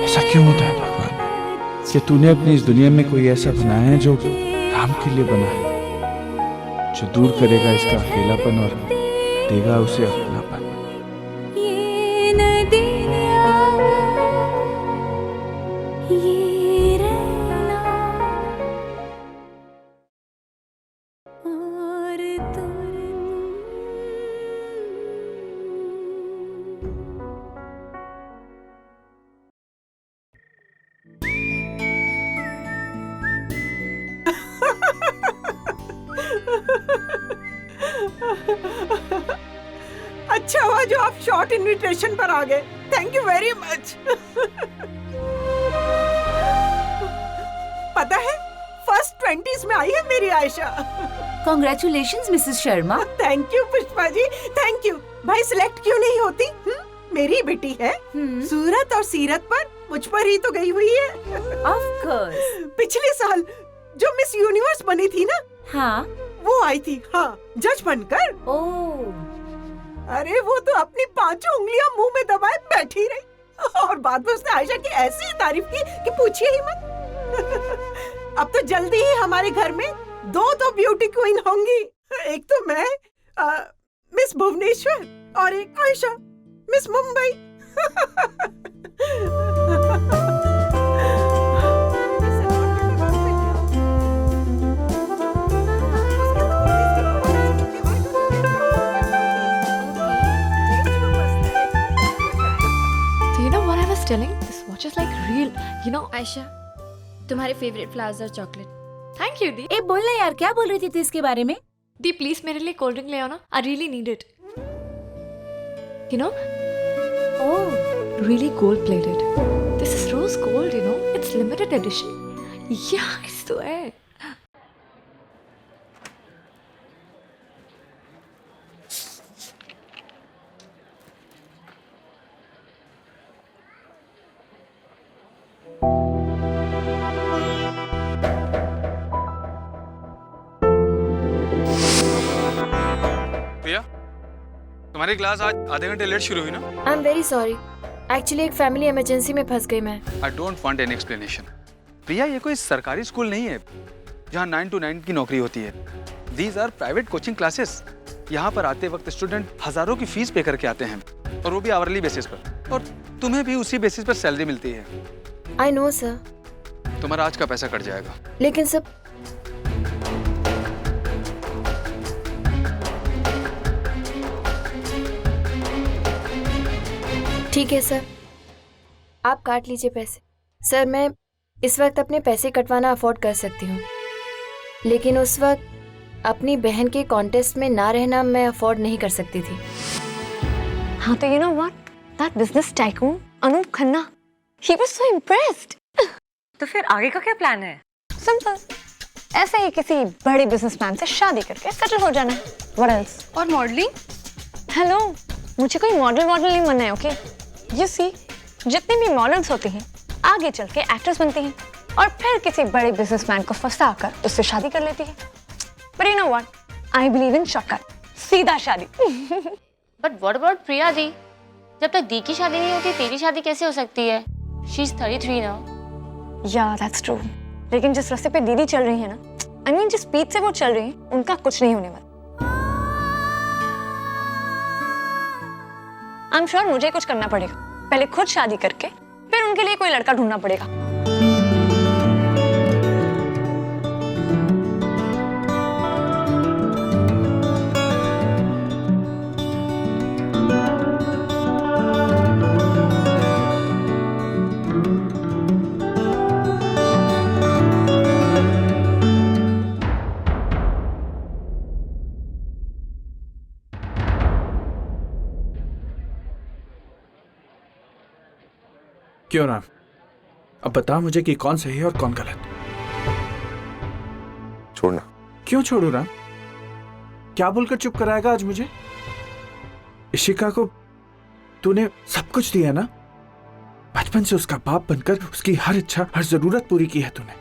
Speaker 8: ऐसा क्यों होता है भगवान कि तूने अपनी इस दुनिया में कोई ऐसा बनाया है जो राम के लिए बना है, जो दूर करेगा इसका अकेलापन और देगा उसे अपनापन।
Speaker 3: ये रहना और तुम।
Speaker 5: अच्छा हुआ जो आप शॉर्ट इनविटेशन पर आ गए। Thank you very much. पता है फर्स्ट 20s में आई है मेरी Ayesha.
Speaker 1: Congratulations Mrs Sharma.
Speaker 5: Thank you Pushpa ji, thank you. भाई सिलेक्ट क्यों नहीं होती? मेरी बेटी है, सूरत और सीरत पर मुझ पर ही तो गई हुई है।
Speaker 1: Of course.
Speaker 5: पिछले साल जो मिस यूनिवर्स बनी थी ना,
Speaker 1: हाँ
Speaker 5: वो आई थी, हाँ जज बनकर।
Speaker 1: ओह
Speaker 5: अरे वो तो अपनी 5 उंगलियां मुंह में दबाए बैठी रही और बाद में उसने आयशा की ऐसी तारीफ की कि पूछिए ही मत। अब तो जल्दी ही हमारे घर में 2 ब्यूटी क्वीन होंगी। एक तो मैं मिस भुवनेश्वर और एक Ayesha miss Mumbai.
Speaker 6: Telling this watch is like real, you know. Ayesha, तुम्हारे फेवरेट फ्लावर्स और चॉकलेट। थैंक यू दी।
Speaker 1: ए बोल ना यार, क्या बोल रही थी तू इसके बारे में?
Speaker 6: दी प्लीज मेरे लिए कोल्ड ड्रिंक ले आओ ना, I really need it. You know, oh really gold plated, this is rose gold, you know, it's limited edition. या इस तो है।
Speaker 8: तुम्हारी क्लास आज आधे घंटे लेट शुरू हुई ना?
Speaker 6: I am very sorry, actually एक फैमिली इमरजेंसी में फंस गई मैं।
Speaker 8: I don't want any explanation. Priya, ये कोई सरकारी स्कूल नहीं है जहाँ 9 to 9 की नौकरी होती है। These are private coaching classes. यहाँ पर आते वक्त स्टूडेंट हजारों की फीस पे करके आते हैं, और वो भी आवरली बेसिस पर, और तुम्हें भी उसी बेसिस पर सैलरी मिलती है।
Speaker 6: I know sir.
Speaker 8: तुम्हारा आज का पैसा कट जाएगा।
Speaker 6: लेकिन सब ठीक है सर, आप काट लीजिए पैसे। सर मैं इस वक्त अपने पैसे कटवाना अफोर्ड कर सकती हूँ, लेकिन उस वक्त अपनी बहन के कॉन्टेस्ट में ना रहना मैं अफोर्ड नहीं कर सकती थी।
Speaker 3: हाँ तो you know what, that business tycoon Anoop Khanna, he was so impressed.
Speaker 11: तो फिर आगे का क्या प्लान है?
Speaker 3: सिंपल, ऐसे ही किसी बड़े बिजनेसमैन से शादी करके सेटल हो जाना। What else?
Speaker 11: और मॉडलिंग?
Speaker 3: हेलो, मुझे कोई मॉडल नहीं बनना है, ओके? यू सी, जितनी भी मॉडल्स होती हैं आगे चल के एक्ट्रेस बनती हैं और फिर किसी बड़े बिजनेसमैन को फंसाकर उससे शादी कर लेती है। But you know what, I believe in shortcut, सीधा शादी।
Speaker 16: बट व्हाट अबाउट प्रिया दी? जब तक दी की शादी नहीं होती तेरी शादी कैसे हो सकती है? She is 33 now.
Speaker 3: या दैट्स ट्रू, लेकिन जिस रास्ते पे दीदी चल रही है ना, आई मीन जिस स्पीड से वो चल रही है, उनका कुछ नहीं होने वाला। आई एम श्योर मुझे कुछ करना पड़ेगा, पहले खुद शादी करके फिर उनके लिए कोई लड़का ढूंढना पड़ेगा।
Speaker 17: क्यों राम, अब बता मुझे कि कौन सही है और कौन गलत।
Speaker 9: छोड़ना।
Speaker 17: क्यों छोड़ू राम? क्या बोलकर चुप कराएगा आज मुझे? इशिका को तूने सब कुछ दिया ना, बचपन से उसका बाप बनकर उसकी हर इच्छा हर जरूरत पूरी की है तूने।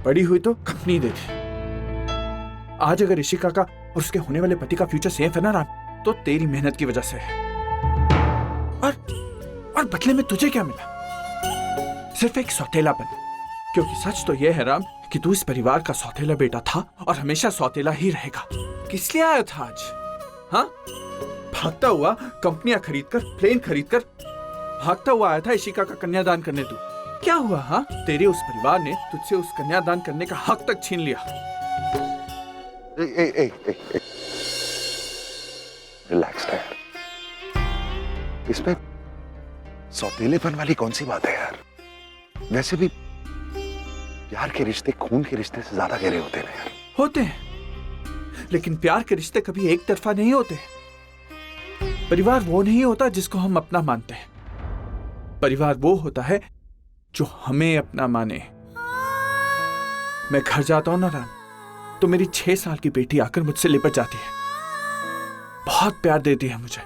Speaker 17: बड़ी हुई तो कंपनी दे दी। आज अगर इशिका का और उसके होने वाले पति का फ्यूचर सेफ है ना राम, तो तेरी मेहनत की वजह से है। और बदले में तुझे क्या मिला? सिर्फ एक सौतेलापन। क्योंकि सच तो यह है राम कि तू इस परिवार का सौतेला बेटा था और हमेशा सौतेला ही रहेगा। किस लिए आया था आज? हाँ, भागता हुआ कंपनियां खरीदकर, प्लेन खरीदकर भागता हुआ आया था इशिका का कन्यादान करने तू। क्या हुआ? हाँ, तेरे उस परिवार ने तुझसे उस कन्यादान करने का हक तक छीन लिया।
Speaker 9: रिलैक्स यार, इसमें सौतेलेपन वाली कौन सी बात है यार? वैसे भी प्यार के रिश्ते खून के रिश्ते से ज्यादा गहरे होते हैं यार।
Speaker 17: होते हैं, लेकिन प्यार के रिश्ते कभी एक तरफा नहीं होते। परिवार वो नहीं होता जिसको हम अपना मानते हैं। परिवार वो होता है जो हमें अपना माने। मैं घर जाता हूं ना राम, तो मेरी 6 साल की बेटी आकर मुझसे लिपट जाती है, बहुत प्यार देती है मुझे।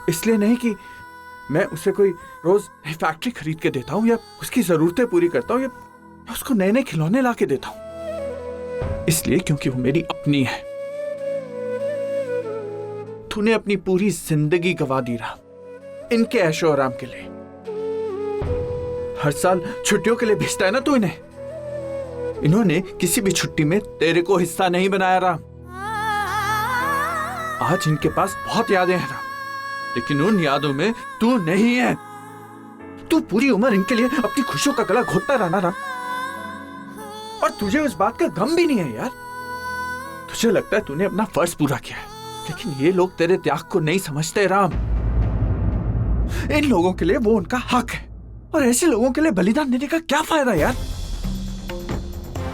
Speaker 17: इसलिए नहीं कि मैं उसे कोई रोज नई फैक्ट्री खरीद के देता हूं या उसकी जरूरतें पूरी करता हूं या उसको नए नए खिलौने ला के देता हूं, इसलिए क्योंकि वो मेरी अपनी है। तूने अपनी पूरी जिंदगी गवा दी राम इनके ऐशो आराम के लिए। हर साल छुट्टियों के लिए भेजता है ना तू इन्हें। इन्होंने किसी भी छुट्टी में तेरे को हिस्सा नहीं बनाया राम। आज इनके पास बहुत यादें हैं राम, लेकिन उन यादों में तू नहीं है। तू पूरी उम्र इनके लिए अपनी खुशियों का गला घोटता रहना राम, और तुझे उस बात का गम भी नहीं है यार। तुझे लगता है तूने अपना फर्ज पूरा किया है, लेकिन ये लोग तेरे त्याग को नहीं समझते राम। इन लोगों के लिए वो उनका हक है, और ऐसे लोगों के लिए बलिदान देने का क्या फायदा यार?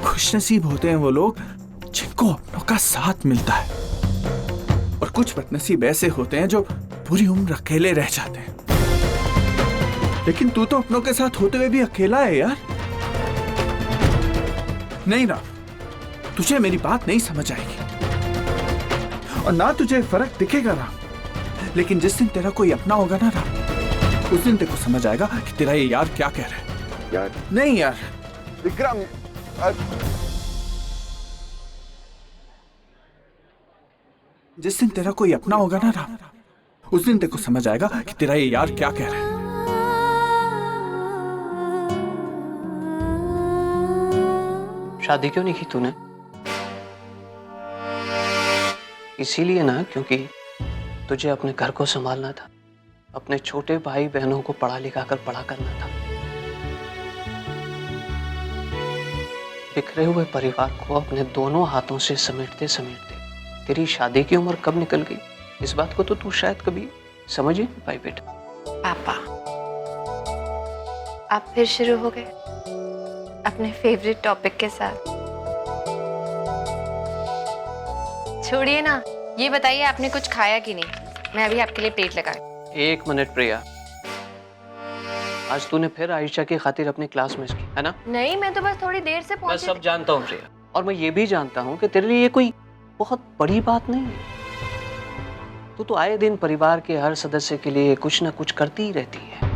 Speaker 17: खुशनसीब होते हैं वो लोग जिनको अपनों का साथ मिलता है, और कुछ बदनसीब ऐसे होते हैं जो पूरी उम्र अकेले रह जाते हैं। लेकिन तू तो अपनों के साथ होते हुए भी अकेला है यार। नहीं राम, तुझे मेरी बात नहीं समझ आएगी, और ना तुझे फर्क दिखेगा राम। लेकिन जिस दिन तेरा कोई अपना होगा ना राम, उस दिन तेरे को समझ आएगा कि तेरा ये यार क्या कह रहा है।
Speaker 9: यार
Speaker 17: नहीं यार
Speaker 9: विक्रम,
Speaker 17: जिस दिन तेरा कोई अपना होगा ना राम, उस दिन तेरे को समझ आएगा कि तेरा ये यार क्या कह रहा है।
Speaker 10: शादी क्यों नहीं की तूने? इसीलिए ना क्योंकि तुझे अपने घर को संभालना था, अपने छोटे भाई बहनों को पढ़ा लिखा कर बड़ा करना था। बिखरे हुए परिवार को अपने दोनों हाथों से समेटते समेटते तेरी शादी की उम्र कब निकल गई, इस बात को तो तू शायद कभी समझ ही नहीं पाई बेटा।
Speaker 6: पापा, आप फिर शुरू हो गए अपने फेवरेट टॉपिक के साथ। छोड़िए ना, ये बताइए आपने कुछ खाया कि नहीं? मैं अभी आपके लिए प्लेट लगाऊं।
Speaker 10: 1 मिनट प्रिया, आज तूने फिर आयशा की खातिर अपनी क्लास मिस की है ना?
Speaker 6: नहीं, मैं तो बस थोड़ी देर से
Speaker 10: मैं
Speaker 6: पहुंची।
Speaker 10: सब जानता हूँ प्रिया, और मैं ये भी जानता हूँ कि तेरे लिए ये कोई बहुत बड़ी बात नहीं है। तू तो आए दिन परिवार के हर सदस्य के लिए कुछ ना कुछ करती ही रहती है,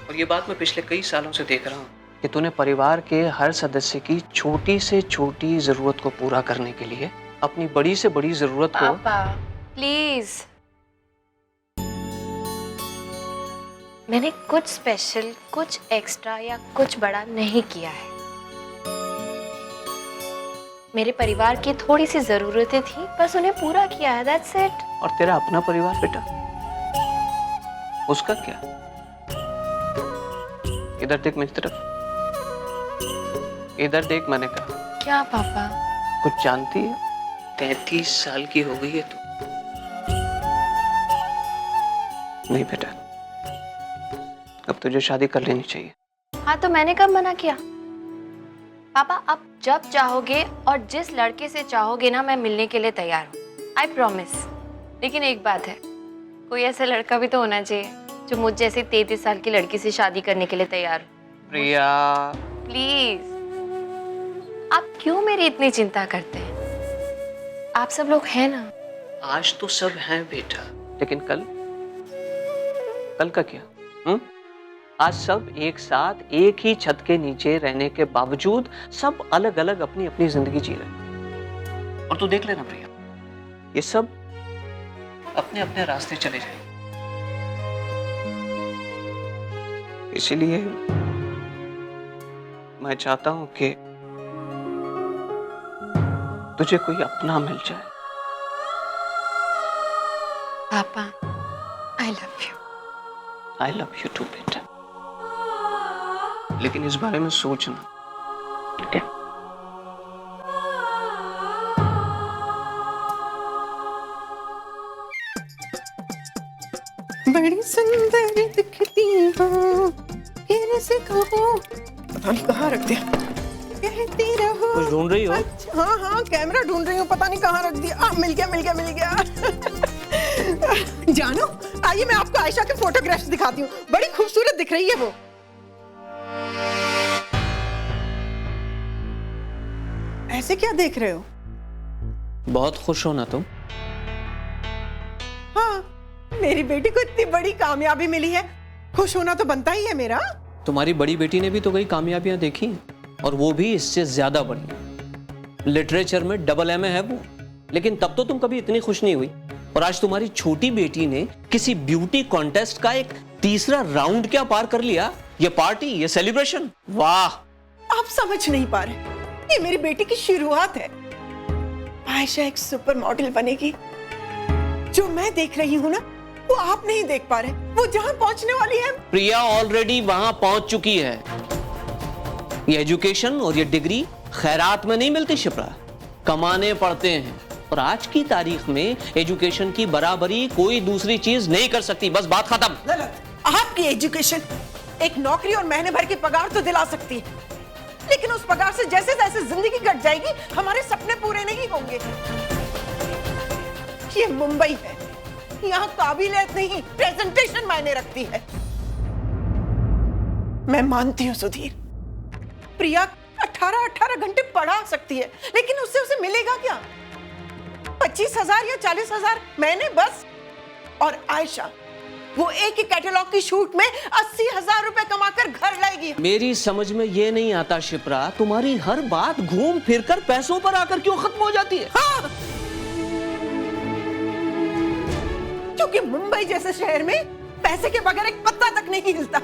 Speaker 10: और ये बात मैं पिछले कई सालों से देख रहा हूँ कि तूने परिवार के हर सदस्य की छोटी से छोटी जरूरत को पूरा करने के लिए अपनी बड़ी से बड़ी जरूरत को।
Speaker 6: पापा प्लीज, मैंने कुछ स्पेशल, कुछ एक्स्ट्रा या कुछ बड़ा नहीं किया है। मेरे परिवार की थोड़ी सी जरूरतें थी, बस उन्हें पूरा किया है, दैट्स इट।
Speaker 10: और तेरा अपना परिवार बेटा, उसका क्या? इधर देख मेरी तरफ, इधर देख। मैंने कहा
Speaker 6: क्या पापा?
Speaker 10: कुछ जानती है? 33 साल की हो गई है तू। नहीं बेटा, अब तुझे शादी कर लेनी चाहिए।
Speaker 6: हाँ, तो मैंने कब मना किया? पापा, आप जब चाहोगे और जिस लड़के से चाहोगे ना, मैं मिलने के लिए तैयार हूँ, आई प्रॉमिस। लेकिन एक बात है, कोई ऐसा लड़का भी तो होना चाहिए जो मुझ जैसी 33 साल की लड़की से शादी करने के लिए तैयार हो।
Speaker 10: प्रिया
Speaker 6: प्लीज, आप क्यों मेरी इतनी चिंता करते हैं? आप सब लोग हैं ना?
Speaker 10: आज तो सब हैं बेटा, लेकिन कल का क्या? आज सब एक साथ एक ही छत के नीचे रहने के बावजूद सब अलग अलग अपनी अपनी जिंदगी जी रहे हैं। और तू देख लेना प्रिया, ये सब अपने अपने रास्ते चले जाएंगे। इसीलिए मैं चाहता हूं कि तुझे कोई अपना मिल जाए।
Speaker 6: पापा, I love you.
Speaker 10: I love you too बेटा। लेकिन इस बारे में सोचना, ठीक है?
Speaker 5: बड़ी सुंदर दिखती हो, फिर से कहो, पता नहीं कहाँ रख दिया, कहती रहो।
Speaker 10: कुछ ढूंढ रही हो?
Speaker 5: अच्छा, हाँ हाँ कैमरा ढूंढ रही हूँ, पता नहीं कहाँ रख दिया। मिल गया मिल गया मिल गया। जानो, आइए मैं आपको आयशा के फोटोग्राफ्स दिखाती हूँ, बड़ी खूबसूरत दिख रही है वो। ऐसे क्या देख रहे हो?
Speaker 10: बहुत खुश हो ना तुम?
Speaker 5: हाँ, मेरी बेटी को इतनी बड़ी कामयाबी मिली है, खुश होना तो बनता ही है मेरा।
Speaker 10: तुम्हारी बड़ी बेटी ने भी तो कई कामयाबियां देखी, और वो भी इससे ज्यादा बड़ी। लिटरेचर में डबल MA है वो, लेकिन तब तो तुम कभी इतनी खुश नहीं हुई। और आज तुम्हारी छोटी बेटी ने किसी ब्यूटी कॉन्टेस्ट का एक तीसरा राउंड क्या पार कर लिया। ये पार्टी, ये सेलिब्रेशन, वाह!
Speaker 5: आप समझ नहीं पा रहे, ये मेरी बेटी की शुरुआत है। आयशा एक सुपर मॉडल बनेगी। जो मैं देख रही हूँ ना, वो आप नहीं देख पा रहे। वो जहाँ पहुँचने वाली है,
Speaker 10: प्रिया ऑलरेडी वहां पहुंच चुकी है। ये एजुकेशन और ये डिग्री खैरात में नहीं मिलती शिप्रा, कमाने पड़ते हैं। और आज की तारीख में एजुकेशन की बराबरी कोई दूसरी चीज नहीं कर सकती। बस बात खत्म।
Speaker 5: गलत। आपकी एजुकेशन एक नौकरी और महीने भर की पगार तो दिला सकती है, लेकिन उस पगार से जैसे जैसे जिंदगी कट जाएगी, हमारे सपने पूरे नहीं होंगे। ये मुंबई है, यहाँ काबिलियत नहीं, प्रेजेंटेशन मायने रखती है। मैं मानती हूँ सुधीर, प्रिया 18 घंटे पढ़ा सकती है, लेकिन उससे उसे मिलेगा क्या? 25,000 या 40,000 महीने बस। और आयशा, वो एक ही कैटलॉग की शूट में 80,000 रुपए कमाकर घर लाएगी।
Speaker 10: मेरी समझ में ये नहीं आता शिप्रा, तुम्हारी हर बात घूम फिरकर पैसों पर आकर क्यों खत्म हो जाती है?
Speaker 5: हाँ, क्योंकि मुंबई जैसे शहर में पैसे के बगैर एक पत्ता तक नहीं हिलता।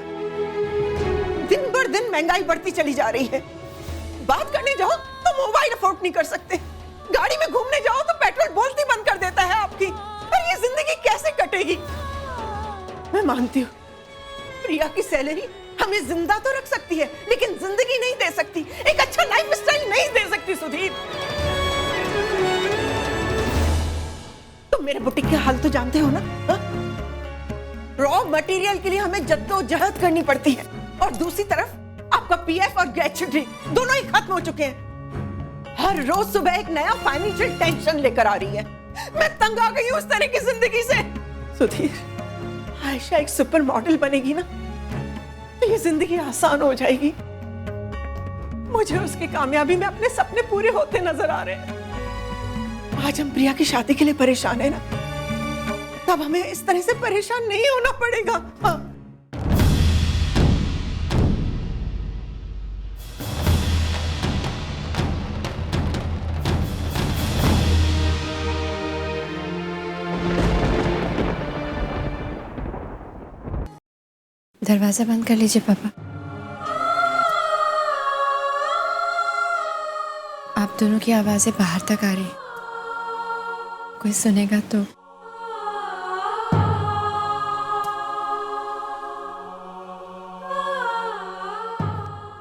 Speaker 5: दिन भर दिन महंगाई बढ़ती चली जा रही है। बात करने जाओ तो मोबाइल अफोर्ड नहीं कर सकते, गाड़ी में घूमने जाओ तो पेट्रोल बोलती बंद कर देता है आपकी। और ये जिंदगी कैसे कटेगी? मैं मानती हूँ प्रिया की सैलरी हमें जिंदा तो रख सकती है, लेकिन जिंदगी नहीं दे सकती, एक अच्छा लाइफ स्टाइल नहीं दे सकती सुधीर। तुम मेरे बुटीक के हाल तो जानते हो ना? रॉ मटेरियल के लिए हमें जद्दोजहद करनी पड़ती है, और दूसरी तरफ आपका PF और ग्रेच्युटी दोनों ही खत्म हो चुके हैं। हर रोज सुबह एक नया फाइनेंशियल टेंशन लेकर आ रही है। मैं तंग आ गई हूँ उस तरह की जिंदगी से। सुधीर, आयशा एक सुपर मॉडल बनेगी ना, तो ये जिंदगी आसान हो जाएगी। मुझे उसकी कामयाबी में अपने सपने पूरे होते नजर आ रहे हैं। आज हम प्रिया की शादी के लिए परेशान है ना, तब हमें इस तरह से परेशान नहीं होना पड़ेगा। हाँ।
Speaker 13: दरवाजा बंद कर लीजिए पापा। आप दोनों की आवाजें बाहर तक आ रही, कोई सुनेगा तो।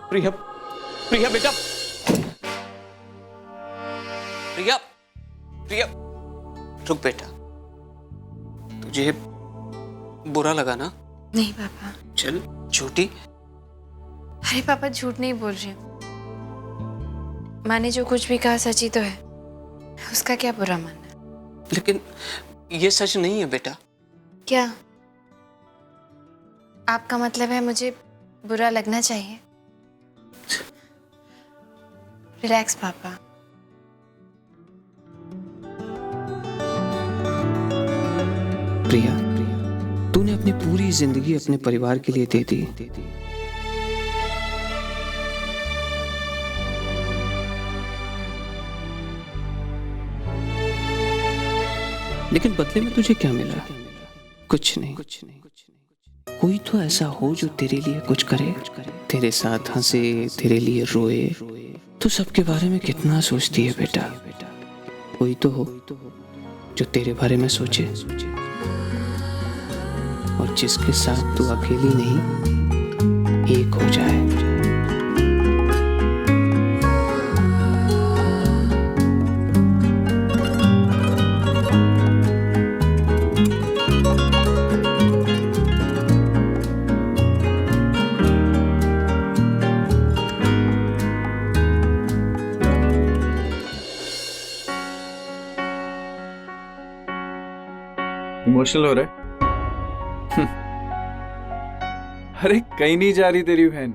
Speaker 10: प्रिया, प्रिया बेटा, प्रिया, प्रिया, रुक बेटा। तुझे बुरा लगा ना?
Speaker 13: नहीं पापा।
Speaker 10: चल झूठी।
Speaker 13: अरे पापा झूठ नहीं बोल रही हूँ, माँ ने जो कुछ भी कहा सच ही तो है, उसका क्या बुरा मानना?
Speaker 10: लेकिन ये सच नहीं है बेटा।
Speaker 13: क्या आपका मतलब है मुझे बुरा लगना चाहिए? रिलैक्स पापा।
Speaker 10: प्रिया, तूने अपनी पूरी जिंदगी अपने परिवार के लिए दे दी, लेकिन बदले में तुझे क्या मिला? कुछ नहीं। कोई तो ऐसा हो जो तेरे लिए कुछ करे, तेरे साथ हंसे, तेरे लिए रोए। तू सबके बारे में कितना सोचती है बेटा। कोई तो हो जो तेरे बारे में सोचे, और जिसके साथ तू अकेली नहीं, एक हो जाए।
Speaker 17: इमोशनल हो रहा है? अरे कहीं नहीं जा रही तेरी बहन,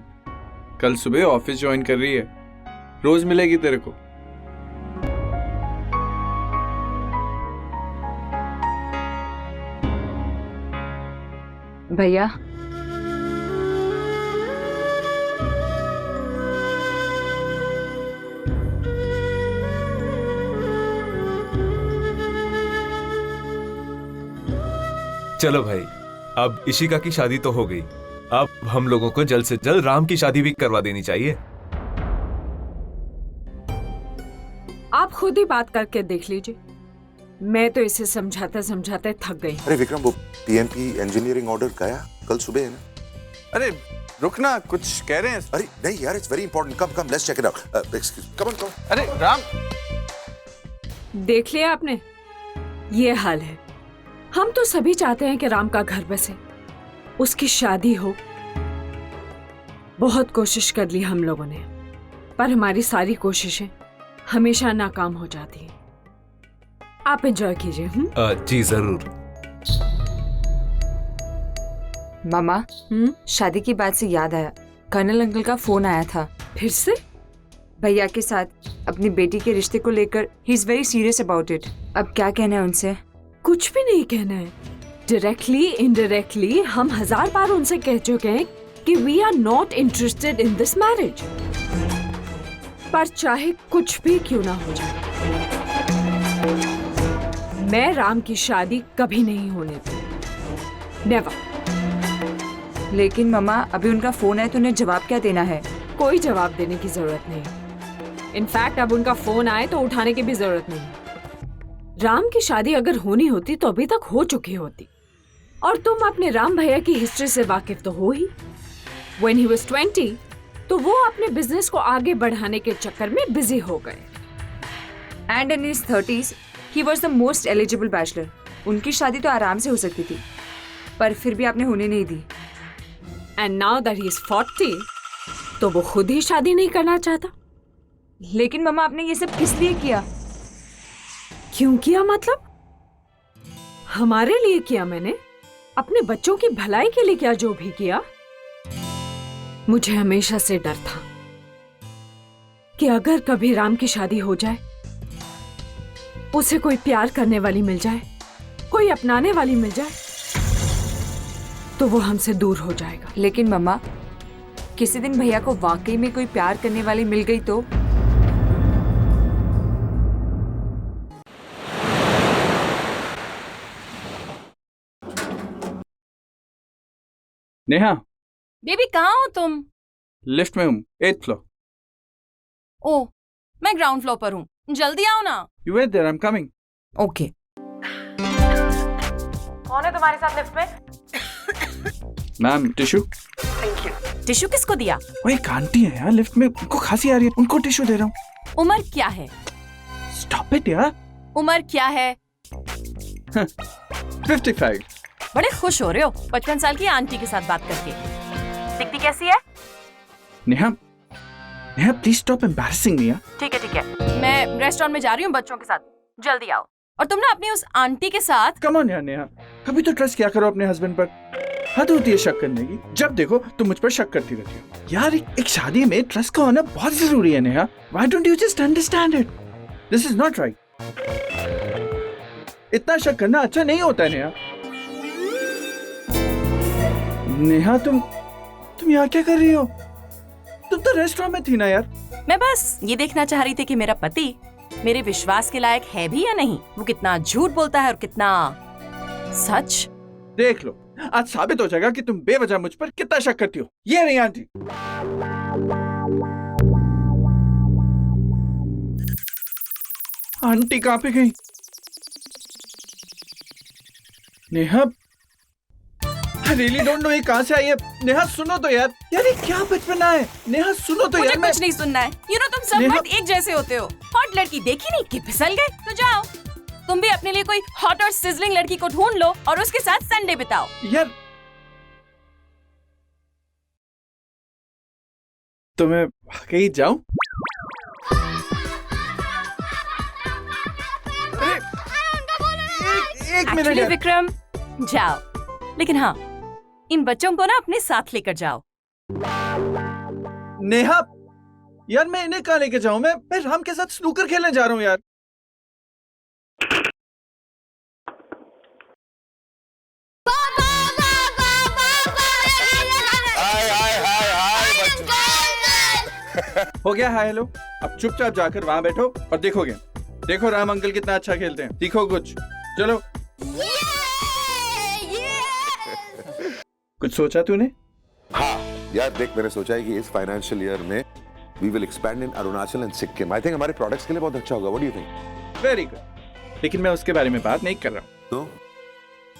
Speaker 17: कल सुबह ऑफिस ज्वाइन कर रही है, रोज मिलेगी तेरे को।
Speaker 3: भैया
Speaker 7: चलो भाई, अब इशिका की शादी तो हो गई, अब हम लोगों को जल्द से जल्द राम की शादी भी करवा देनी चाहिए।
Speaker 11: आप खुद ही बात करके देख लीजिए, मैं तो इसे समझाते समझाते थक गई।
Speaker 9: अरे विक्रम, वो पीएमपी इंजीनियरिंग ऑर्डर गया कल सुबह है ना?
Speaker 8: अरे रुकना, कुछ कह रहे हैं।
Speaker 9: अरे नहीं यार, it's very important, come come let's check it out. Excuse, come on come.
Speaker 8: अरे राम,
Speaker 11: देख लिया आपने, ये हाल है। हम तो सभी चाहते हैं कि राम का घर बसे, उसकी शादी हो। बहुत कोशिश कर ली हम लोगों ने, पर हमारी सारी कोशिशें हमेशा नाकाम हो जाती हैं। आप एंजॉय कीजिए।
Speaker 7: जी जरूर।
Speaker 3: मामा, शादी की बात से याद आया, कर्नल अंकल का फोन आया था।
Speaker 11: फिर से?
Speaker 3: भैया के साथ अपनी बेटी के रिश्ते को लेकर he is very serious about it. अब क्या कहना है उनसे?
Speaker 11: कुछ भी नहीं कहना है। डायरेक्टली इनडायरेक्टली हम 1000 बार उनसे कह चुके हैं कि we are not interested in this marriage. पर चाहे कुछ भी क्यों ना हो जाए, मैं राम की शादी कभी नहीं होने दूंगी, नेवर।
Speaker 3: लेकिन मम्मा, अभी उनका फोन है तो उन्हें जवाब क्या देना है?
Speaker 11: कोई जवाब देने की जरूरत नहीं। इनफैक्ट अब उनका फोन आए तो उठाने की भी जरूरत नहीं। राम की शादी अगर होनी होती तो अभी तक हो चुकी होती। और तुम अपने राम भैया की हिस्ट्री से वाकिफ तो हो ही। When he was 20, तो वो अपने बिजनेस को आगे बढ़ाने के चक्कर में बिजी हो गए।
Speaker 3: And in his 30s, he was the most eligible bachelor. उनकी शादी तो आराम से हो सकती थी, पर फिर भी आपने होने नहीं दी।
Speaker 11: And now that he is 40, तो वो खुद ही शादी नहीं करना चाहता।
Speaker 3: लेकिन मम्मा, आपने ये सब किस लिए किया?
Speaker 11: क्यों किया मतलब? हमारे लिए किया मैंने, अपने बच्चों की भलाई के लिए किया। जो भी किया, मुझे हमेशा से डर था कि अगर कभी राम की शादी हो जाए, उसे कोई प्यार करने वाली मिल जाए, कोई अपनाने वाली मिल जाए, तो वो हमसे दूर हो जाएगा।
Speaker 3: लेकिन मम्मा, किसी दिन भैया को वाकई में कोई प्यार करने वाली मिल गई तो?
Speaker 17: नेहा,
Speaker 18: बेबी कहाँ हो तुम?
Speaker 17: लिफ्ट में हूँ, 8th फ्लोर।
Speaker 18: ओह, मैं ग्राउंड फ्लोर पर हूँ, जल्दी आओ ना।
Speaker 17: You wait there, I'm coming.
Speaker 18: Okay. कौन है तुम्हारे साथ लिफ्ट में?
Speaker 17: Ma'am, tissue.
Speaker 18: Thank you. Tissue किसको दिया?
Speaker 17: वो एक आंटी है यार लिफ्ट में, उनको खांसी आ रही है, उनको टिश्यू दे रहा हूँ।
Speaker 18: उम्र क्या है?
Speaker 17: Stop it यार।
Speaker 18: उम्र क्या है?
Speaker 17: 55।
Speaker 18: बड़े खुश हो रहे हो 55 साल की आंटी के साथ बात करके। दिखती कैसी है?
Speaker 17: Neha, Neha please stop embarrassing me.
Speaker 18: ठीक है, मैं रेस्टोरेंट में जा रही हूँ बच्चों के साथ, जल्दी आओ। और तुम ना अपनी उस आंटी के साथ।
Speaker 17: कम ऑन यार नेहा, कभी तो ट्रस्ट किया करो अपने हस्बैंड पर। हद होती है शक करने की, जब देखो तुम मुझ पर शक करती रहती हो। यार एक शादी में ट्रस्ट का होना बहुत जरूरी है Neha. Why don't you just understand it? This is not right. इतना शक करना अच्छा नहीं होता है नेहा। नेहा, तुम यहाँ क्या कर रही हो? तुम तो रेस्टोरेंट में थी ना यार।
Speaker 18: मैं बस ये देखना चाह रही थी कि मेरा पति मेरे विश्वास के लायक है भी या नहीं। वो कितना झूठ बोलता है और कितना सच।
Speaker 17: देख लो, आज साबित हो जाएगा कि तुम बेवजह मुझ पर कितना शक करती हो। ये नहीं आंटी। आंटी कहाँ पे गई? Neha, I really don't know ये कहाँ से आई है। नेहा सुनो तो यार ये क्या बचपना है। नेहा सुनो तो
Speaker 18: मुझे
Speaker 17: यार।
Speaker 18: कुछ नहीं सुनना है। तुम सब मर्द एक जैसे होते हो। हॉट लड़की देखी नहीं कि फिसल गए, तो जाओ तुम भी अपने लिए कोई हॉट और सिजलिंग लड़की को ढूंढ लो और उसके साथ संडे बिताओ।
Speaker 17: यार तो मैं वाकई जाऊं? एक मिनट
Speaker 18: Actually,
Speaker 17: यार।
Speaker 18: विक्रम जाओ, लेकिन हाँ इन बच्चों को ना अपने साथ लेकर जाओ।
Speaker 17: नेहा यार, मैं इन्हें कहाँ लेके जाऊं? मैं राम के साथ स्नूकर खेलने जा रहा हूँ यार। हो गया हाय हेलो, अब चुपचाप जाकर वहां बैठो और देखोगे। देखो राम अंकल कितना अच्छा खेलते हैं, सीखो कुछ। चलो। कुछ सोचा तूने?
Speaker 9: हाँ यार देख, मैंने सोचा है कि इस फाइनेंशियल ईयर में we will expand in Arunachal and Sikkim. I think हमारे प्रोडक्ट्स के लिए बहुत अच्छा होगा। What do you think?
Speaker 17: Very good, लेकिन मैं उसके बारे में बात नहीं कर रहा हूँ।
Speaker 9: तो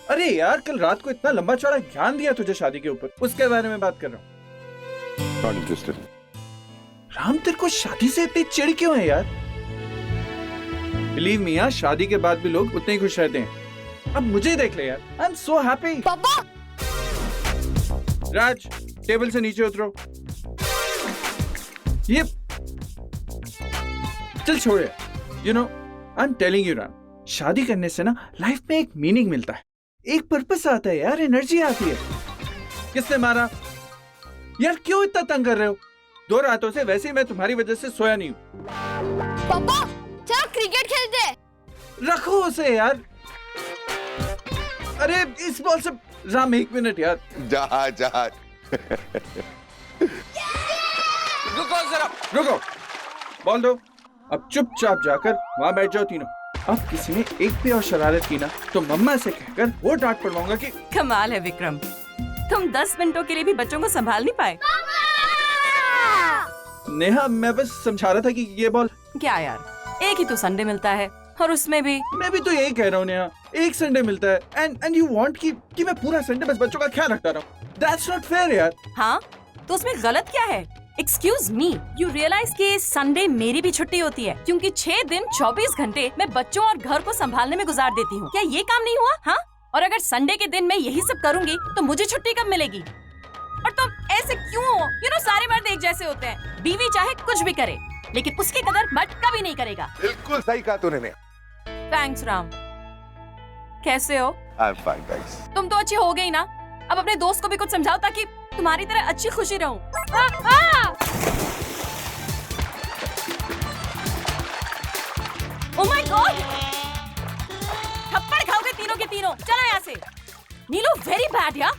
Speaker 17: अरे यार, कल रात को इतना लंबा चौड़ा ज्ञान दिया तुझे शादी के ऊपर, उसके बारे में बात कर रहा हूँ।
Speaker 9: Not interested.
Speaker 17: राम तेरे को शादी से इतनी चिढ़ क्यों है यार? बिलीव मी यार, शादी के बाद भी लोग उतने ही खुश रहते हैं। अब मुझे देख ले यार, आई एम सो हैप्पी। पापा! राज, टेबल से नीचे उतरो। ये चल छोड़ यार। You know, I am telling you Ram, शादी करने से ना लाइफ में एक मीनिंग मिलता है, एक पर्पस आता है यार, एनर्जी आती है। किसने मारा यार? क्यों इतना तंग कर रहे हो? 2 रातों से वैसे ही मैं तुम्हारी वजह से सोया नहीं हूँ।
Speaker 3: पापा चलो क्रिकेट खेलते हैं।
Speaker 17: रखो उसे यार। अरे इस बॉल से राम, 1 मिनट यार।
Speaker 9: जा जा।
Speaker 17: रुको जरा, रुको। बॉल दो। अब चुपचाप जाकर वहाँ बैठ जाओ तीनों। अब किसी ने एक भी और शरारत की ना तो मम्मा से कहकर वो डांट पड़वाऊंगा कि
Speaker 18: कमाल है विक्रम, तुम 10 मिनटों के लिए भी बच्चों को संभाल नहीं पाए।
Speaker 17: नेहा, मैं बस समझा रहा था कि ये बॉल।
Speaker 18: क्या यार, एक ही तो संडे मिलता है और उसमें भी।
Speaker 17: मैं भी तो यही कह रहा हूँ नेहा, एक संडे मिलता है एंड यू वांट कि मैं पूरा संडे बस बच्चों का ख्याल रखता रहूं। दैट्स नॉट फेयर यार।
Speaker 18: हाँ तो उसमें गलत क्या है? एक्सक्यूज मी, यू रियलाइज कि संडे मेरी भी छुट्टी होती है, क्योंकि 6 दिन 24 घंटे मैं बच्चों और घर को संभालने में गुजार देती हूँ। क्या ये काम नहीं हुआ? हाँ, और अगर संडे के दिन मैं यही सब करूँगी तो मुझे छुट्टी कब मिलेगी? और तुम ऐसे क्यों हो? यू नो, सारे मर्द एक जैसे होते हैं। बीवी चाहे कुछ भी करे, लेकिन उसकी कदर मर्द कभी नहीं करेगा।
Speaker 9: बिल्कुल सही कहा तूने नेहा।
Speaker 18: थैंक्स राम। कैसे हो?
Speaker 9: I am fine thanks.
Speaker 18: तुम तो अच्छी हो गई ना, अब अपने दोस्त को भी कुछ समझाओ ताकि तुम्हारी तरह अच्छी खुशी रहूं। ओह माय गॉड, थप्पड़ खाओगे तीनों के तीनों। चलो यहाँ से। नीलू वेरी बैड यार।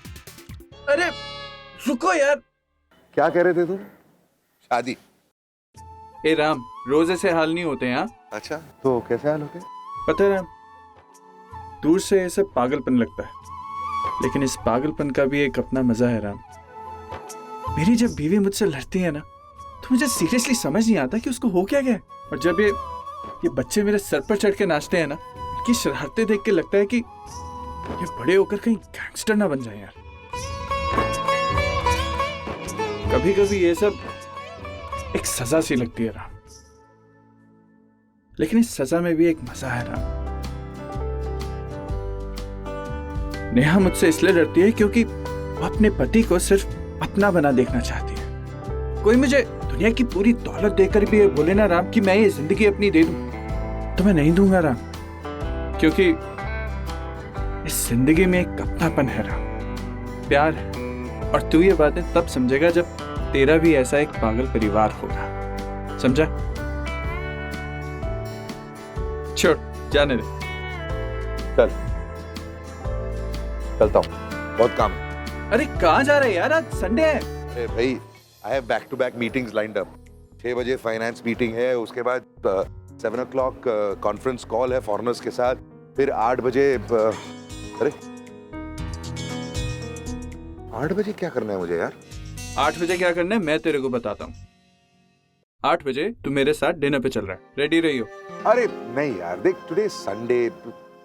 Speaker 17: अरे रुको यार।
Speaker 9: क्या कह रहे थे तुम? शादी?
Speaker 17: ए राम, रोज ऐसे हाल नहीं होते हैं।
Speaker 9: अच्छा, तो कैसे हाल होते?
Speaker 17: पता है राम, दूर से ये सब पागलपन लगता है, लेकिन इस पागलपन का भी एक अपना मजा है राम। मेरी जब बीवी मुझसे लड़ती है ना तो मुझे सीरियसली समझ नहीं आता कि उसको हो क्या गया। और जब ये बच्चे मेरे सर पर चढ़ के नाचते हैं ना, इनकी शरारतें देख के लगता है कि ये बड़े होकर कहीं गैंगस्टर ना बन जाए यार। कभी कभी ये सब एक सजा सी लगती है राम, लेकिन इस सजा में भी एक मजा है राम। नेहा मुझसे इसलिए डरती है क्योंकि वो अपने पति को सिर्फ अपना बना देखना चाहती है। कोई मुझे दुनिया की पूरी दौलत देकर भी ये बोले ना राम कि मैं ये जिंदगी अपनी दे दूं, तो मैं नहीं दूंगा राम, क्योंकि इस जिंदगी में एक अपनापन है राम, प्यार है। और तू ये बातें तब समझेगा जब तेरा भी ऐसा एक पागल परिवार होगा, समझा? छोड़, जाने दे।
Speaker 9: चल चलता हूँ, बहुत काम।
Speaker 17: अरे कहाँ जा रहे यार, आज संडे है।
Speaker 9: अरे भाई, I have back to back meetings lined up. 6 बजे फाइनेंस मीटिंग है, उसके बाद 7 o'clock कॉन्फ्रेंस कॉल है फॉरेनर्स के साथ, फिर 8 बजे अरे 8 बजे क्या करना है मुझे यार?
Speaker 17: 8 बजे क्या करना है मैं तेरे को बताता हूँ। 8 बजे तू मेरे साथ डिनर पे चल रहा है, रेडी रही हो।
Speaker 9: अरे नहीं यार, देख today Sunday,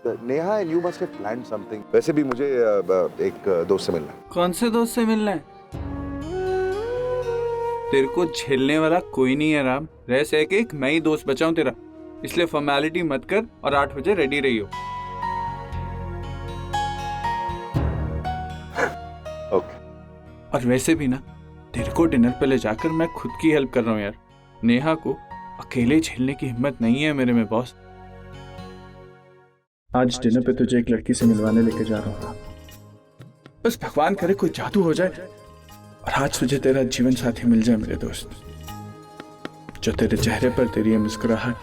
Speaker 9: Neha and you must have planned something. वैसे भी मुझे एक दोस्त से मिलना है।
Speaker 17: कौन से दोस्त से मिलना है? तेरे को झेलने वाला कोई नहीं है राम, रह सके एक मैं ही दोस्त बचाऊं तेरा, इसलिए फॉर्मेलिटी मत कर और 8 बजे रेडी रही हो।
Speaker 9: ओके।
Speaker 17: और वैसे भी ना, तेरे को डिनर पे ले जाकर मैं खुद की हेल्प कर रहा हूँ यार। नेहा को अकेले झेलने की हिम्मत नहीं है मेरे में बॉस। आज डिनर पे तुझे एक लड़की से मिलवाने लेके जा रहा हूँ। बस भगवान करे कोई जादू हो जाए और आज तुझे तेरा जीवन साथी मिल जाए मेरे दोस्त, जो तेरे चेहरे पर तेरी ये मुस्कुराहट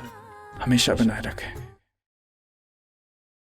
Speaker 17: हमेशा बनाए रखे।